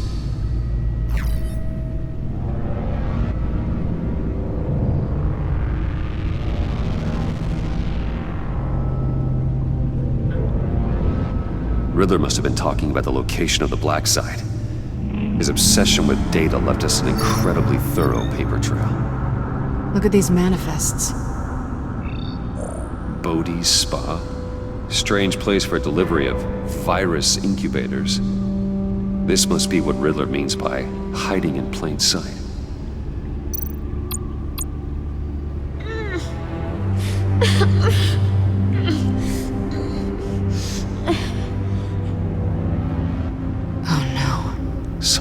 Riddler must have been talking about the location of the Black Site. His obsession with data left us an incredibly thorough paper trail. Look at these manifests. Bodhi's Spa? Strange place for delivery of virus incubators. This must be what Riddler means by hiding in plain sight.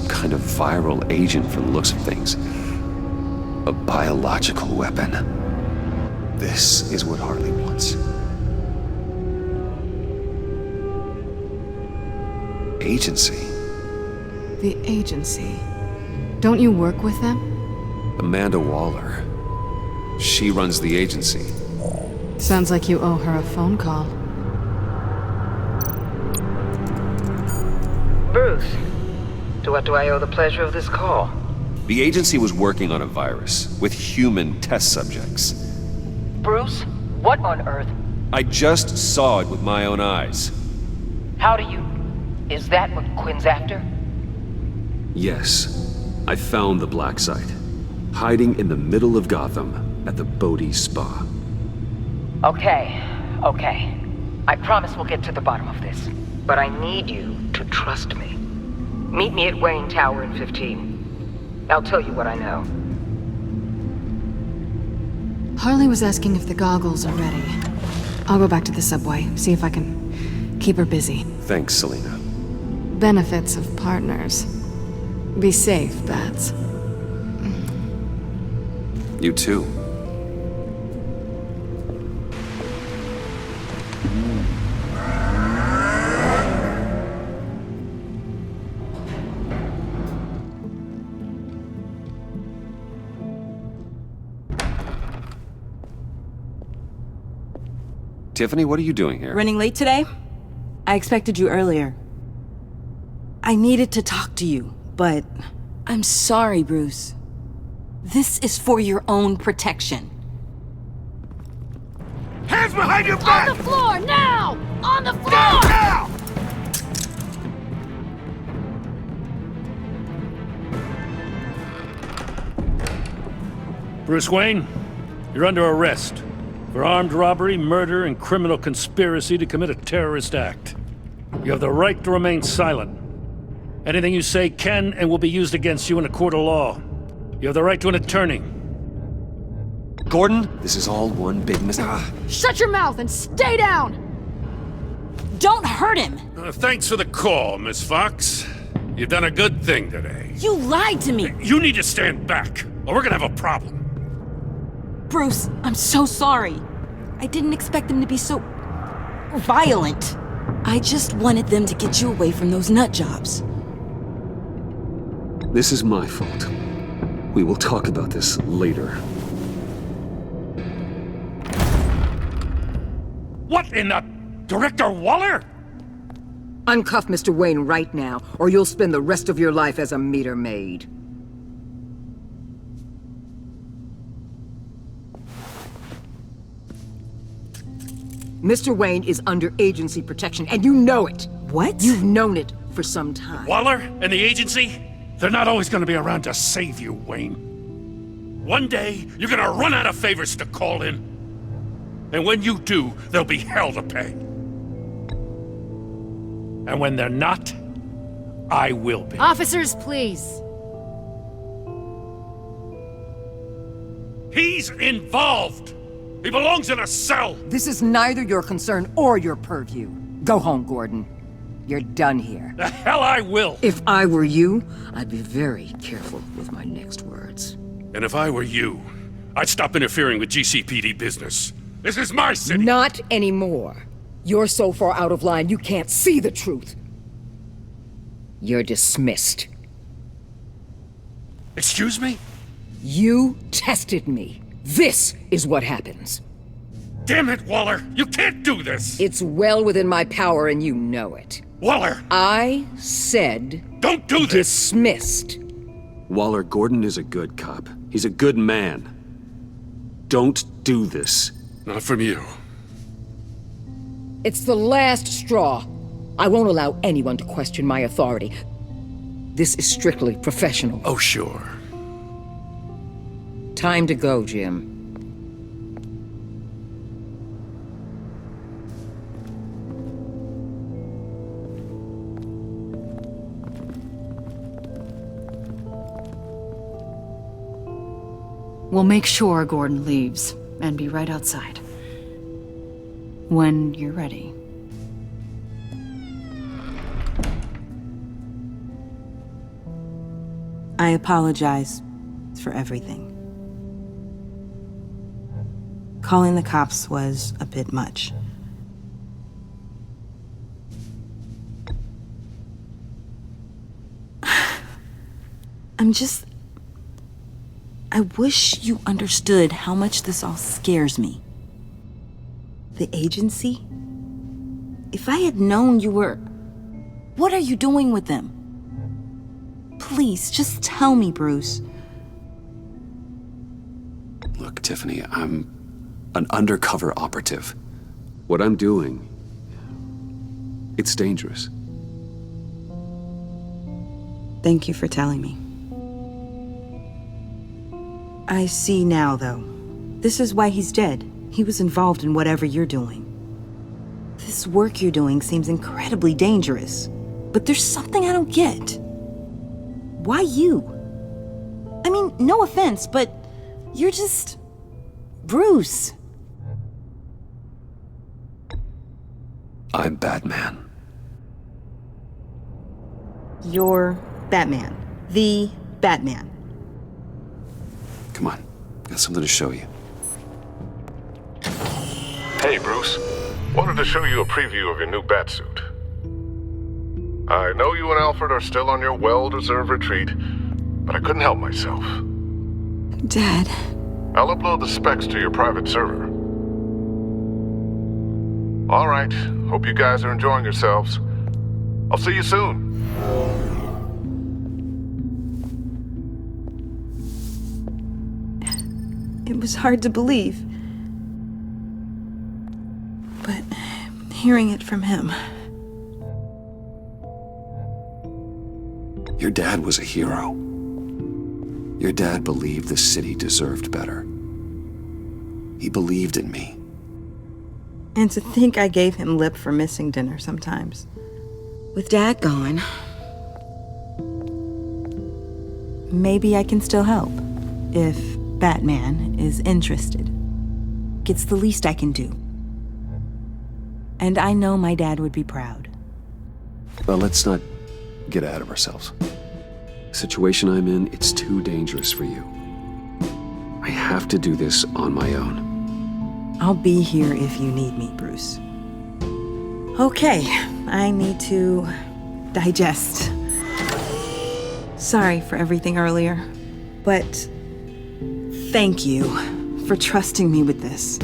Kind of viral agent from the looks of things. A biological weapon. This is what Harley wants. Agency. The agency. Don't you work with them? Amanda Waller. She runs the agency. Sounds like you owe her a phone call. Bruce, to what do I owe the pleasure of this call? The agency was working on a virus with human test subjects. Bruce, what on earth? I just saw it with my own eyes. How do you... Is that what Quinn's after? Yes, I found the black site, hiding in the middle of Gotham at the Bodhi Spa. Okay. I promise we'll get to the bottom of this. But I need you to trust me. Meet me at Wayne Tower in 15. I'll tell you what I know. Harley was asking if the goggles are ready. I'll go back to the subway, see if I can keep her busy. Thanks, Selena. Benefits of partners. Be safe, Bats. You too. Tiffany, what are you doing here? Running late today? I expected you earlier. I needed to talk to you, but I'm sorry, Bruce. This is for your own protection. Hands behind your back! On the floor, now! On the floor! Now! Bruce Wayne, you're under arrest for armed robbery, murder, and criminal conspiracy to commit a terrorist act. You have the right to remain silent. Anything you say can and will be used against you in a court of law. You have the right to an attorney. Gordon, this is all one big Shut your mouth and stay down! Don't hurt him! Thanks for the call, Miss Fox. You've done a good thing today. You lied to me! You need to stand back, or we're gonna have a problem. Bruce, I'm so sorry. I didn't expect them to be so... violent. I just wanted them to get you away from those nut jobs. This is my fault. We will talk about this later. What in the... Director Waller? Uncuff Mr. Wayne right now, or you'll spend the rest of your life as a meter maid. Mr. Wayne is under agency protection, and you know it. What? You've known it for some time. Waller and the agency? They're not always gonna be around to save you, Wayne. One day, you're gonna run out of favors to call in. And when you do, there'll be hell to pay. And when they're not, I will be. Officers, please. He's involved! He belongs in a cell! This is neither your concern or your purview. Go home, Gordon. You're done here. The hell I will! If I were you, I'd be very careful with my next words. And if I were you, I'd stop interfering with GCPD business. This is my city! Not anymore. You're so far out of line you can't see the truth. You're dismissed. Excuse me? You tested me. This is what happens. Damn it, Waller! You can't do this! It's well within my power and you know it. Waller! I said... Don't do this! Dismissed. Waller, Gordon is a good cop. He's a good man. Don't do this. Not from you. It's the last straw. I won't allow anyone to question my authority. This is strictly professional. Oh, sure. Time to go, Jim. We'll make sure Gordon leaves, and be right outside. When you're ready. I apologize for everything. Calling the cops was a bit much. I wish you understood how much this all scares me. The agency? If I had known you were... What are you doing with them? Please, just tell me, Bruce. Look, Tiffany, I'm an undercover operative. What I'm doing, it's dangerous. Thank you for telling me. I see now, though. This is why he's dead. He was involved in whatever you're doing. This work you're doing seems incredibly dangerous. But there's something I don't get. Why you? I mean, no offense, but you're just... Bruce. I'm Batman. You're Batman. The Batman. Come on, got something to show you. Hey, Bruce. Wanted to show you a preview of your new Batsuit. I know you and Alfred are still on your well-deserved retreat, but I couldn't help myself. Dad. I'll upload the specs to your private server. All right. Hope you guys are enjoying yourselves. I'll see you soon. It was hard to believe. But hearing it from him... Your dad was a hero. Your dad believed the city deserved better. He believed in me. And to think I gave him lip for missing dinner sometimes. With Dad gone... Maybe I can still help. If Batman is interested. It's the least I can do. And I know my dad would be proud. Well, let's not get ahead of ourselves. The situation I'm in, it's too dangerous for you. I have to do this on my own. I'll be here if you need me, Bruce. Okay, I need to digest. Sorry for everything earlier, but thank you for trusting me with this.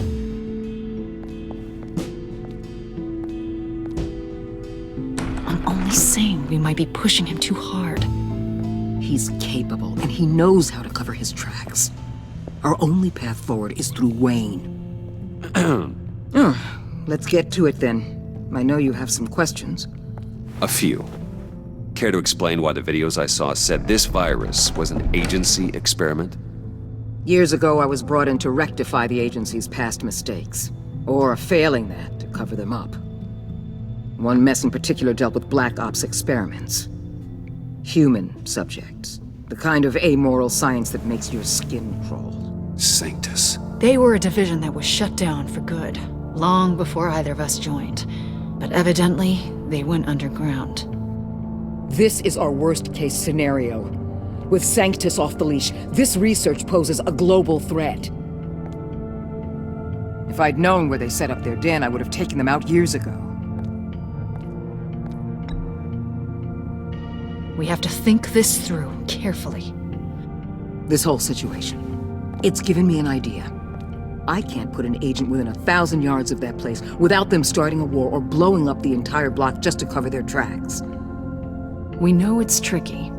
I'm only saying we might be pushing him too hard. He's capable, and he knows how to cover his tracks. Our only path forward is through Wayne. Let's get to it then. I know you have some questions. A few. Care to explain why the videos I saw said this virus was an agency experiment? Years ago, I was brought in to rectify the agency's past mistakes. Or failing that, to cover them up. One mess in particular dealt with Black Ops experiments. Human subjects. The kind of amoral science that makes your skin crawl. Sanctus. They were a division that was shut down for good, long before either of us joined. But evidently, they went underground. This is our worst-case scenario. With Sanctus off the leash, this research poses a global threat. If I'd known where they set up their den, I would have taken them out years ago. We have to think this through carefully. This whole situation, it's given me an idea. I can't put an agent within 1,000 yards of that place without them starting a war or blowing up the entire block just to cover their tracks. We know it's tricky,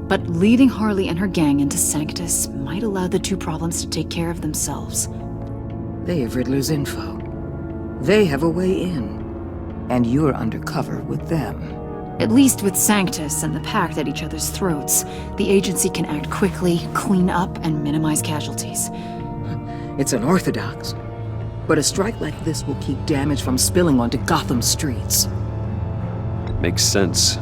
but leading Harley and her gang into Sanctus might allow the two problems to take care of themselves. They have Riddler's info. They have a way in. And you're undercover with them. At least with Sanctus and the Pact at each other's throats, the agency can act quickly, clean up, and minimize casualties. It's unorthodox. But a strike like this will keep damage from spilling onto Gotham's streets. Makes sense.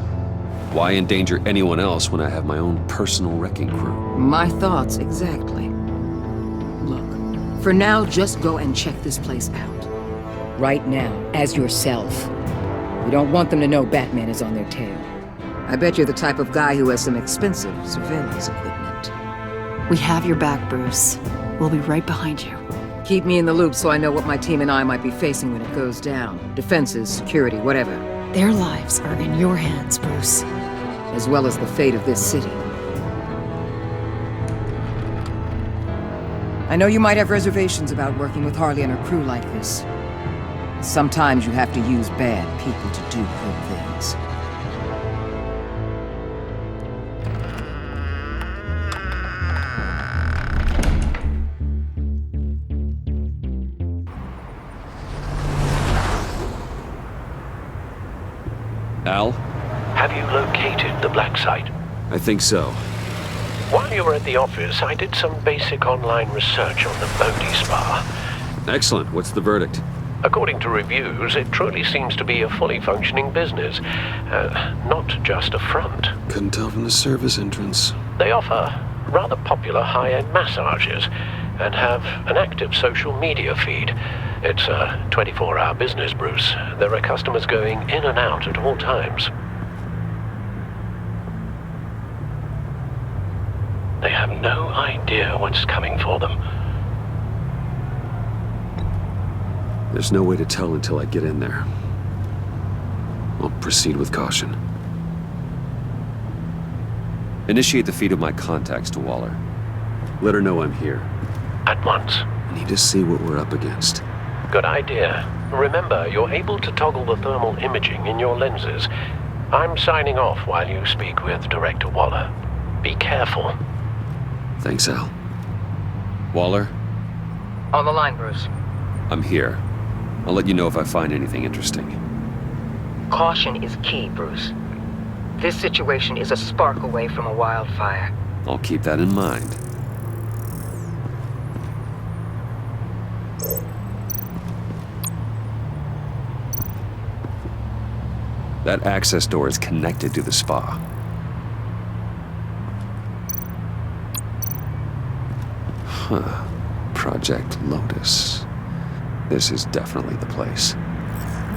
Why endanger anyone else when I have my own personal wrecking crew? My thoughts, exactly. Look, for now, just go and check this place out. Right now, as yourself. You don't want them to know Batman is on their tail. I bet you're the type of guy who has some expensive surveillance equipment. We have your back, Bruce. We'll be right behind you. Keep me in the loop so I know what my team and I might be facing when it goes down. Defenses, security, whatever. Their lives are in your hands, Bruce. As well as the fate of this city. I know you might have reservations about working with Harley and her crew like this. Sometimes you have to use bad people to do good things. Al? Have you located the black site? I think so. While you were at the office, I did some basic online research on the Bodhi Spa. Excellent. What's the verdict? According to reviews, it truly seems to be a fully functioning business. Not just a front. Couldn't tell from the service entrance. They offer rather popular high-end massages and have an active social media feed. It's a 24-hour business, Bruce. There are customers going in and out at all times. They have no idea what's coming for them. There's no way to tell until I get in there. I'll proceed with caution. Initiate the feed of my contacts to Waller. Let her know I'm here. At once. I need to see what we're up against. Good idea. Remember, you're able to toggle the thermal imaging in your lenses. I'm signing off while you speak with Director Waller. Be careful. Thanks, Al. Waller? On the line, Bruce. I'm here. I'll let you know if I find anything interesting. Caution is key, Bruce. This situation is a spark away from a wildfire. I'll keep that in mind. That access door is connected to the spa. Huh. Project Lotus. This is definitely the place.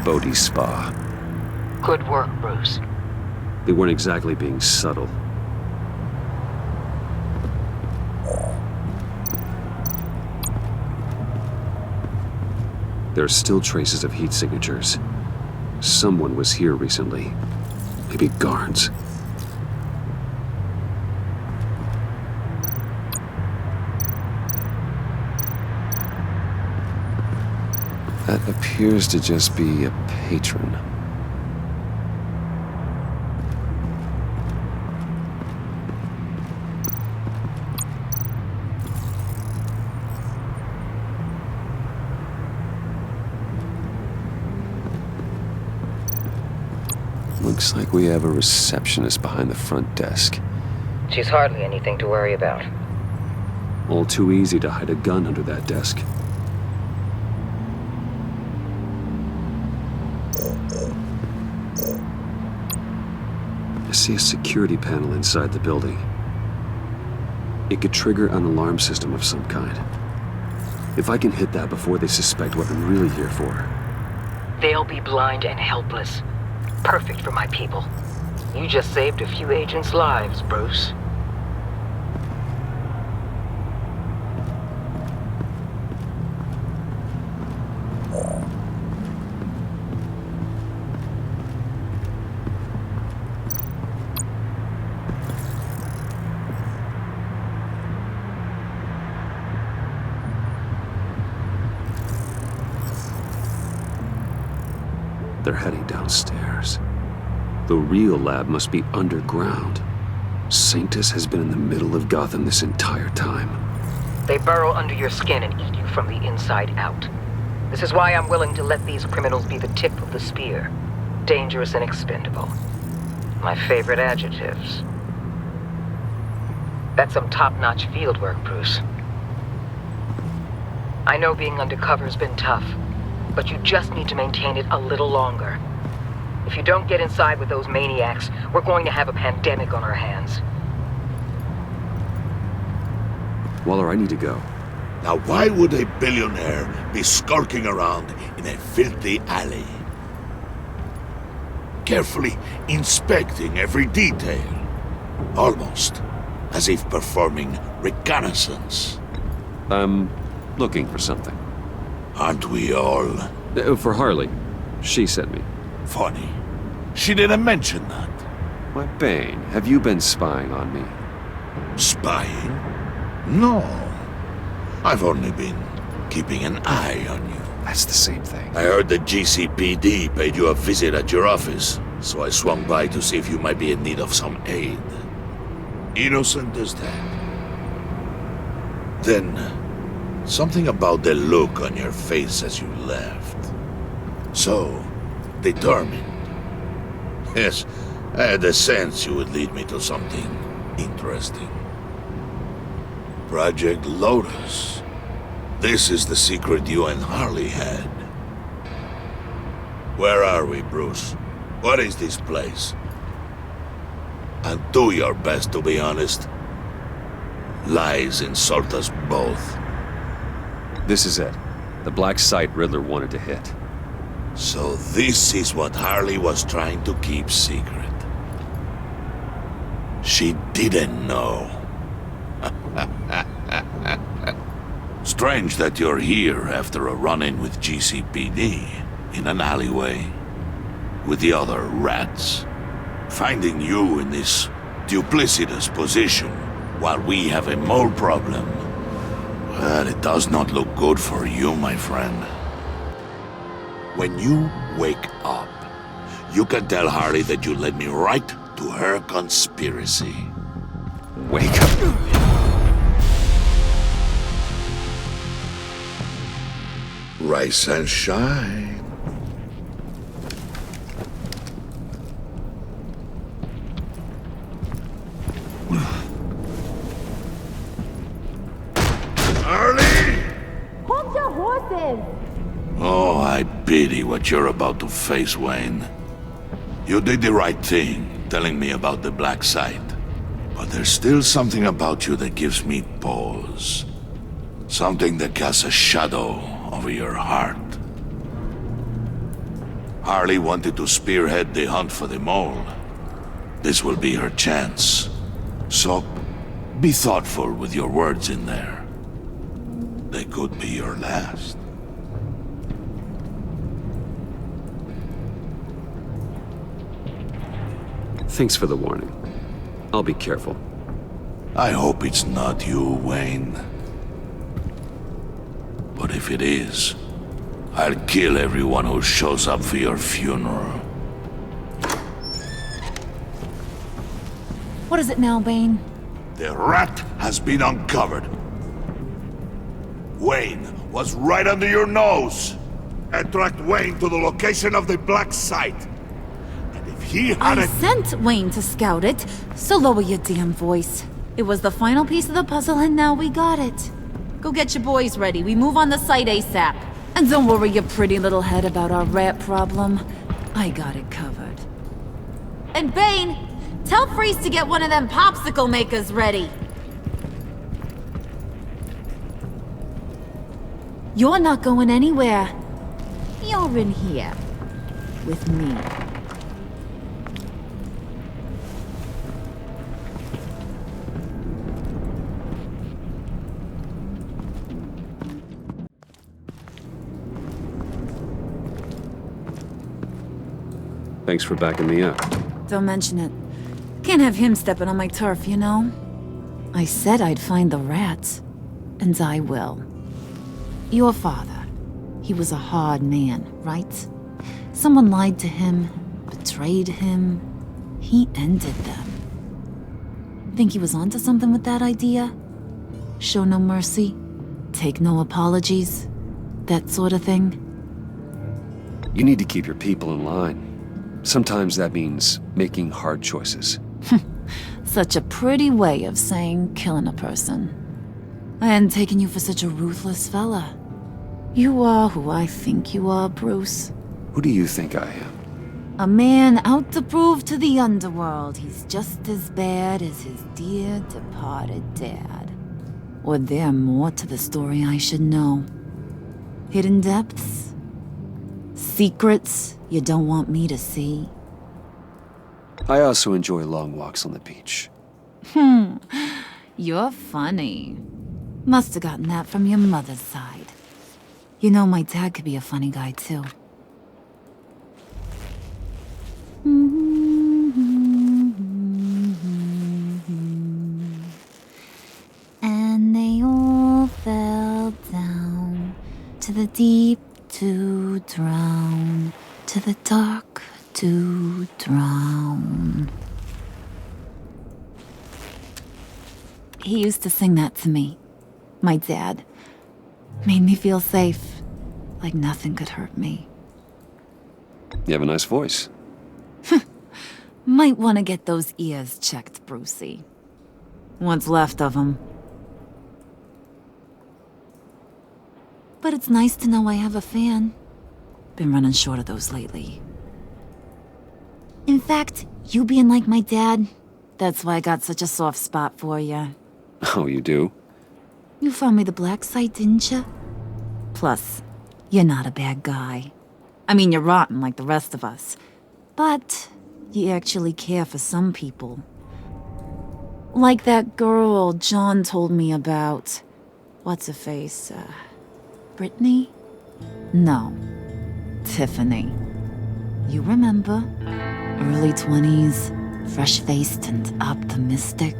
Bodhi Spa. Good work, Bruce. They weren't exactly being subtle. There are still traces of heat signatures. Someone was here recently. Maybe guards. That appears to just be a patron. Looks like we have a receptionist behind the front desk. She's hardly anything to worry about. All too easy to hide a gun under that desk. I see a security panel inside the building. It could trigger an alarm system of some kind. If I can hit that before they suspect what I'm really here for. They'll be blind and helpless. Perfect for my people. You just saved a few agents' lives, Bruce. They're heading downstairs. The real lab must be underground. Sanctus has been in the middle of Gotham this entire time. They burrow under your skin and eat you from the inside out. This is why I'm willing to let these criminals be the tip of the spear. Dangerous and expendable. My favorite adjectives. That's some top-notch field work, Bruce. I know being undercover's been tough, but you just need to maintain it a little longer. If you don't get inside with those maniacs, we're going to have a pandemic on our hands. Waller, I need to go. Now why would a billionaire be skulking around in a filthy alley? Carefully inspecting every detail. Almost as if performing reconnaissance. I'm looking for something. Aren't we all? For Harley. She sent me. Funny. She didn't mention that. Why, Bane, have you been spying on me? Spying? No. I've only been keeping an eye on you. That's the same thing. I heard the GCPD paid you a visit at your office, so I swung by to see if you might be in need of some aid. Innocent as that. Then, something about the look on your face as you left. So, determined. Yes, I had a sense you would lead me to something interesting. Project Lotus. This is the secret you and Harley had. Where are we, Bruce? What is this place? And do your best to be honest. Lies insult us both. This is it. The black site Riddler wanted to hit. So this is what Harley was trying to keep secret. She didn't know. Strange that you're here after a run-in with GCPD in an alleyway with the other rats. Finding you in this duplicitous position while we have a mole problem. Well, it does not look good for you, my friend. When you wake up, you can tell Harley that you led me right to her conspiracy. Wake up. Rise and shine. Harley! Hold your horses! Oh, I pity what you're about to face, Wayne. You did the right thing, telling me about the black site. But there's still something about you that gives me pause. Something that casts a shadow over your heart. Harley wanted to spearhead the hunt for the mole. This will be her chance. So, be thoughtful with your words in there. They could be your last. Thanks for the warning. I'll be careful. I hope it's not you, Wayne. But if it is, I'll kill everyone who shows up for your funeral. What is it now, Bane? The rat has been uncovered. Wayne was right under your nose. And tracked Wayne to the location of the black site. And if he had I sent Wayne to scout it, so lower your damn voice. It was the final piece of the puzzle and now we got it. Go get your boys ready. We move on the site ASAP. And don't worry your pretty little head about our rat problem. I got it covered. And Bane, tell Freeze to get one of them popsicle makers ready. You're not going anywhere. You're in here. With me. Thanks for backing me up. Don't mention it. Can't have him stepping on my turf, you know? I said I'd find the rats. And I will. Your father. He was a hard man, right? Someone lied to him, betrayed him. He ended them. Think he was onto something with that idea? Show no mercy? Take no apologies? That sort of thing? You need to keep your people in line. Sometimes that means making hard choices. Such a pretty way of saying killing a person. I hadn't taken you for such a ruthless fella. You are who I think you are, Bruce. Who do you think I am? A man out to prove to the underworld he's just as bad as his dear departed dad. Or there more to the story I should know. Hidden depths? Secrets you don't want me to see? I also enjoy long walks on the beach. You're funny. Must have gotten that from your mother's side. You know, my dad could be a funny guy, too. And they all fell the deep to drown, to the dark to drown. He used to sing that to me. My dad. Made me feel safe. Like nothing could hurt me. You have a nice voice. Might want to get those ears checked, Brucey. What's left of them. But it's nice to know I have a fan. Been running short of those lately. In fact, you being like my dad, that's why I got such a soft spot for you. Oh, you do? You found me the black site, didn't you? Plus, you're not a bad guy. I mean, you're rotten like the rest of us. But you actually care for some people. Like that girl John told me about. What's her face? Brittany? No. Tiffany. You remember? Early 20s, fresh-faced and optimistic.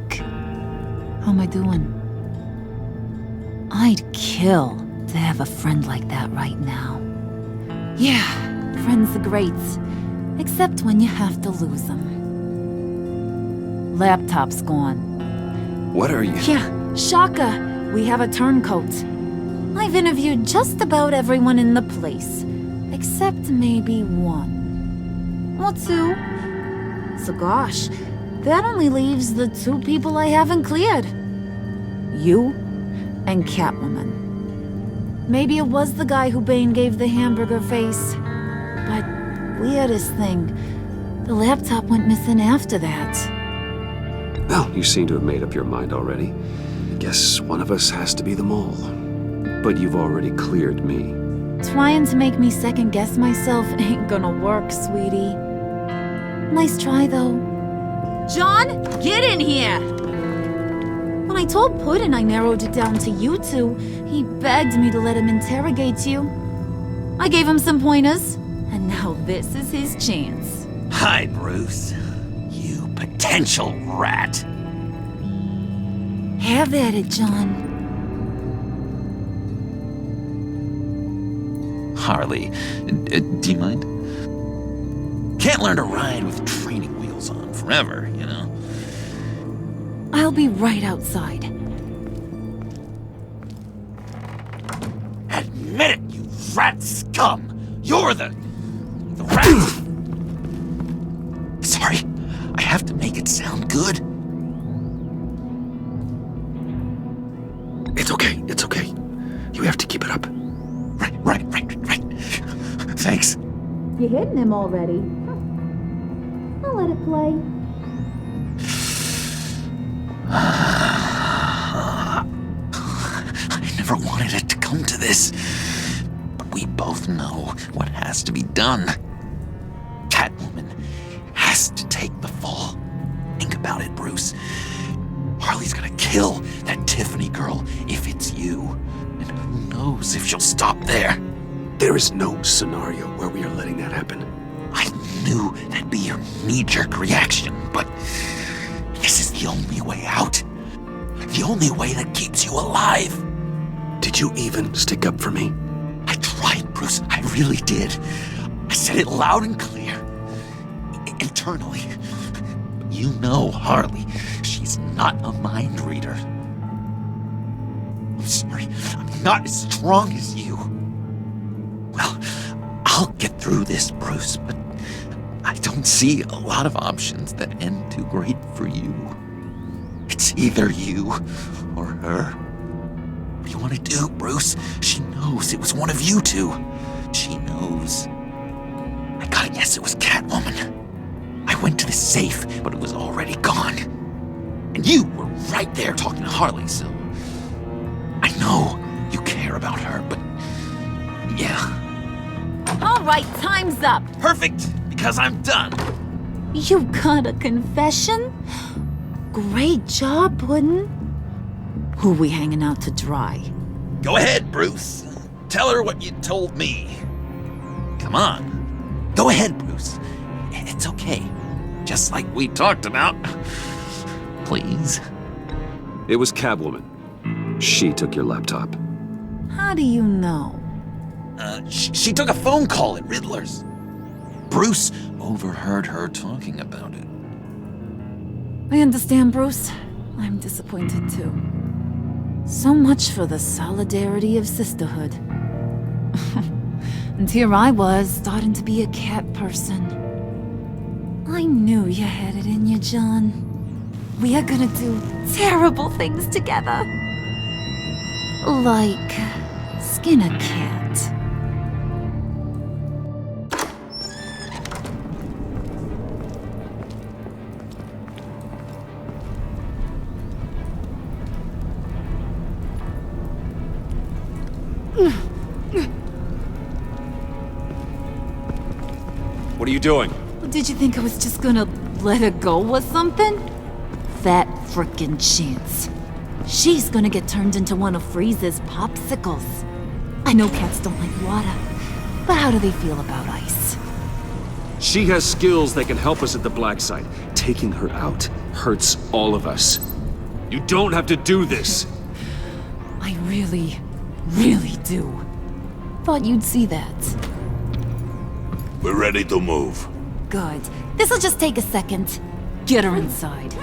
How am I doing? I'd kill to have a friend like that right now. Yeah, friends are great. Except when you have to lose them. Laptop's gone. What are you? Yeah, shocker. We have a turncoat. I've interviewed just about everyone in the place. Except maybe one. Or two. So gosh, that only leaves the two people I haven't cleared. You and Catwoman. Maybe it was the guy who Bane gave the hamburger face. But weirdest thing, the laptop went missing after that. Well, you seem to have made up your mind already. I guess one of us has to be the mole. But you've already cleared me. Trying to make me second-guess myself ain't gonna work, sweetie. Nice try, though. John, get in here! When I told Puddin' I narrowed it down to you two, he begged me to let him interrogate you. I gave him some pointers, and now this is his chance. Hi, Bruce. You potential rat. Have at it, John. Harley, do you mind? Can't learn to ride with training wheels on forever, you know? I'll be right outside. Admit it, you rat scum! You're the rat! Sorry, I have to make it sound good. It's okay, it's okay. You have to keep it up. Right. Thanks. You're hitting him already. I'll let it play. I never wanted it to come to this. But we both know what has to be done. Catwoman has to take the fall. Think about it, Bruce. Harley's gonna kill that Tiffany girl if it's you. And who knows if she'll stop there. There is no scenario where we are letting that happen. I knew that'd be your knee-jerk reaction, but this is the only way out. The only way that keeps you alive. Did you even stick up for me? I tried, Bruce. I really did. I said it loud and clear. Internally. But you know Harley. She's not a mind reader. I'm sorry. I'm not as strong as you. Well, I'll get through this, Bruce, but I don't see a lot of options that end too great for you. It's either you or her. What do you want to do, Bruce? She knows it was one of you two. She knows. I gotta guess it was Catwoman. I went to the safe, but it was already gone. And you were right there talking to Harley, so I know you care about her, but yeah. All right, time's up. Perfect, because I'm done. You got a confession? Great job, Puddin'. Who we hanging out to dry? Go ahead, Bruce. Tell her what you told me. Come on. Go ahead, Bruce. It's okay. Just like we talked about. Please. It was Catwoman. She took your laptop. How do you know? She took a phone call at Riddler's. Bruce overheard her talking about it. I understand, Bruce. I'm disappointed too. So much for the solidarity of sisterhood. And here I was, starting to be a cat person. I knew you had it in you, John. We are gonna do terrible things together. Like skin a cat. What are you doing? Did you think I was just gonna let her go or something? Fat frickin' chance. She's gonna get turned into one of Freeze's popsicles. I know cats don't like water, but how do they feel about ice? She has skills that can help us at the black site. Taking her out hurts all of us. You don't have to do this. I really, really do. Thought you'd see that. We're ready to move. Good. This'll just take a second. Get her inside.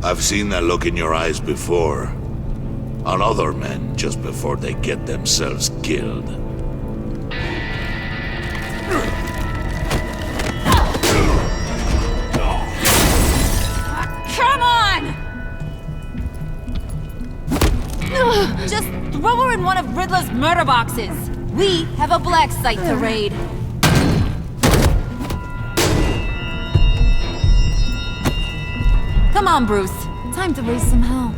I've seen that look in your eyes before. On other men just before they get themselves killed. Come on! Just throw her in one of Riddler's murder boxes. We have a black site to raid. Come on, Bruce. Time to raise some hell.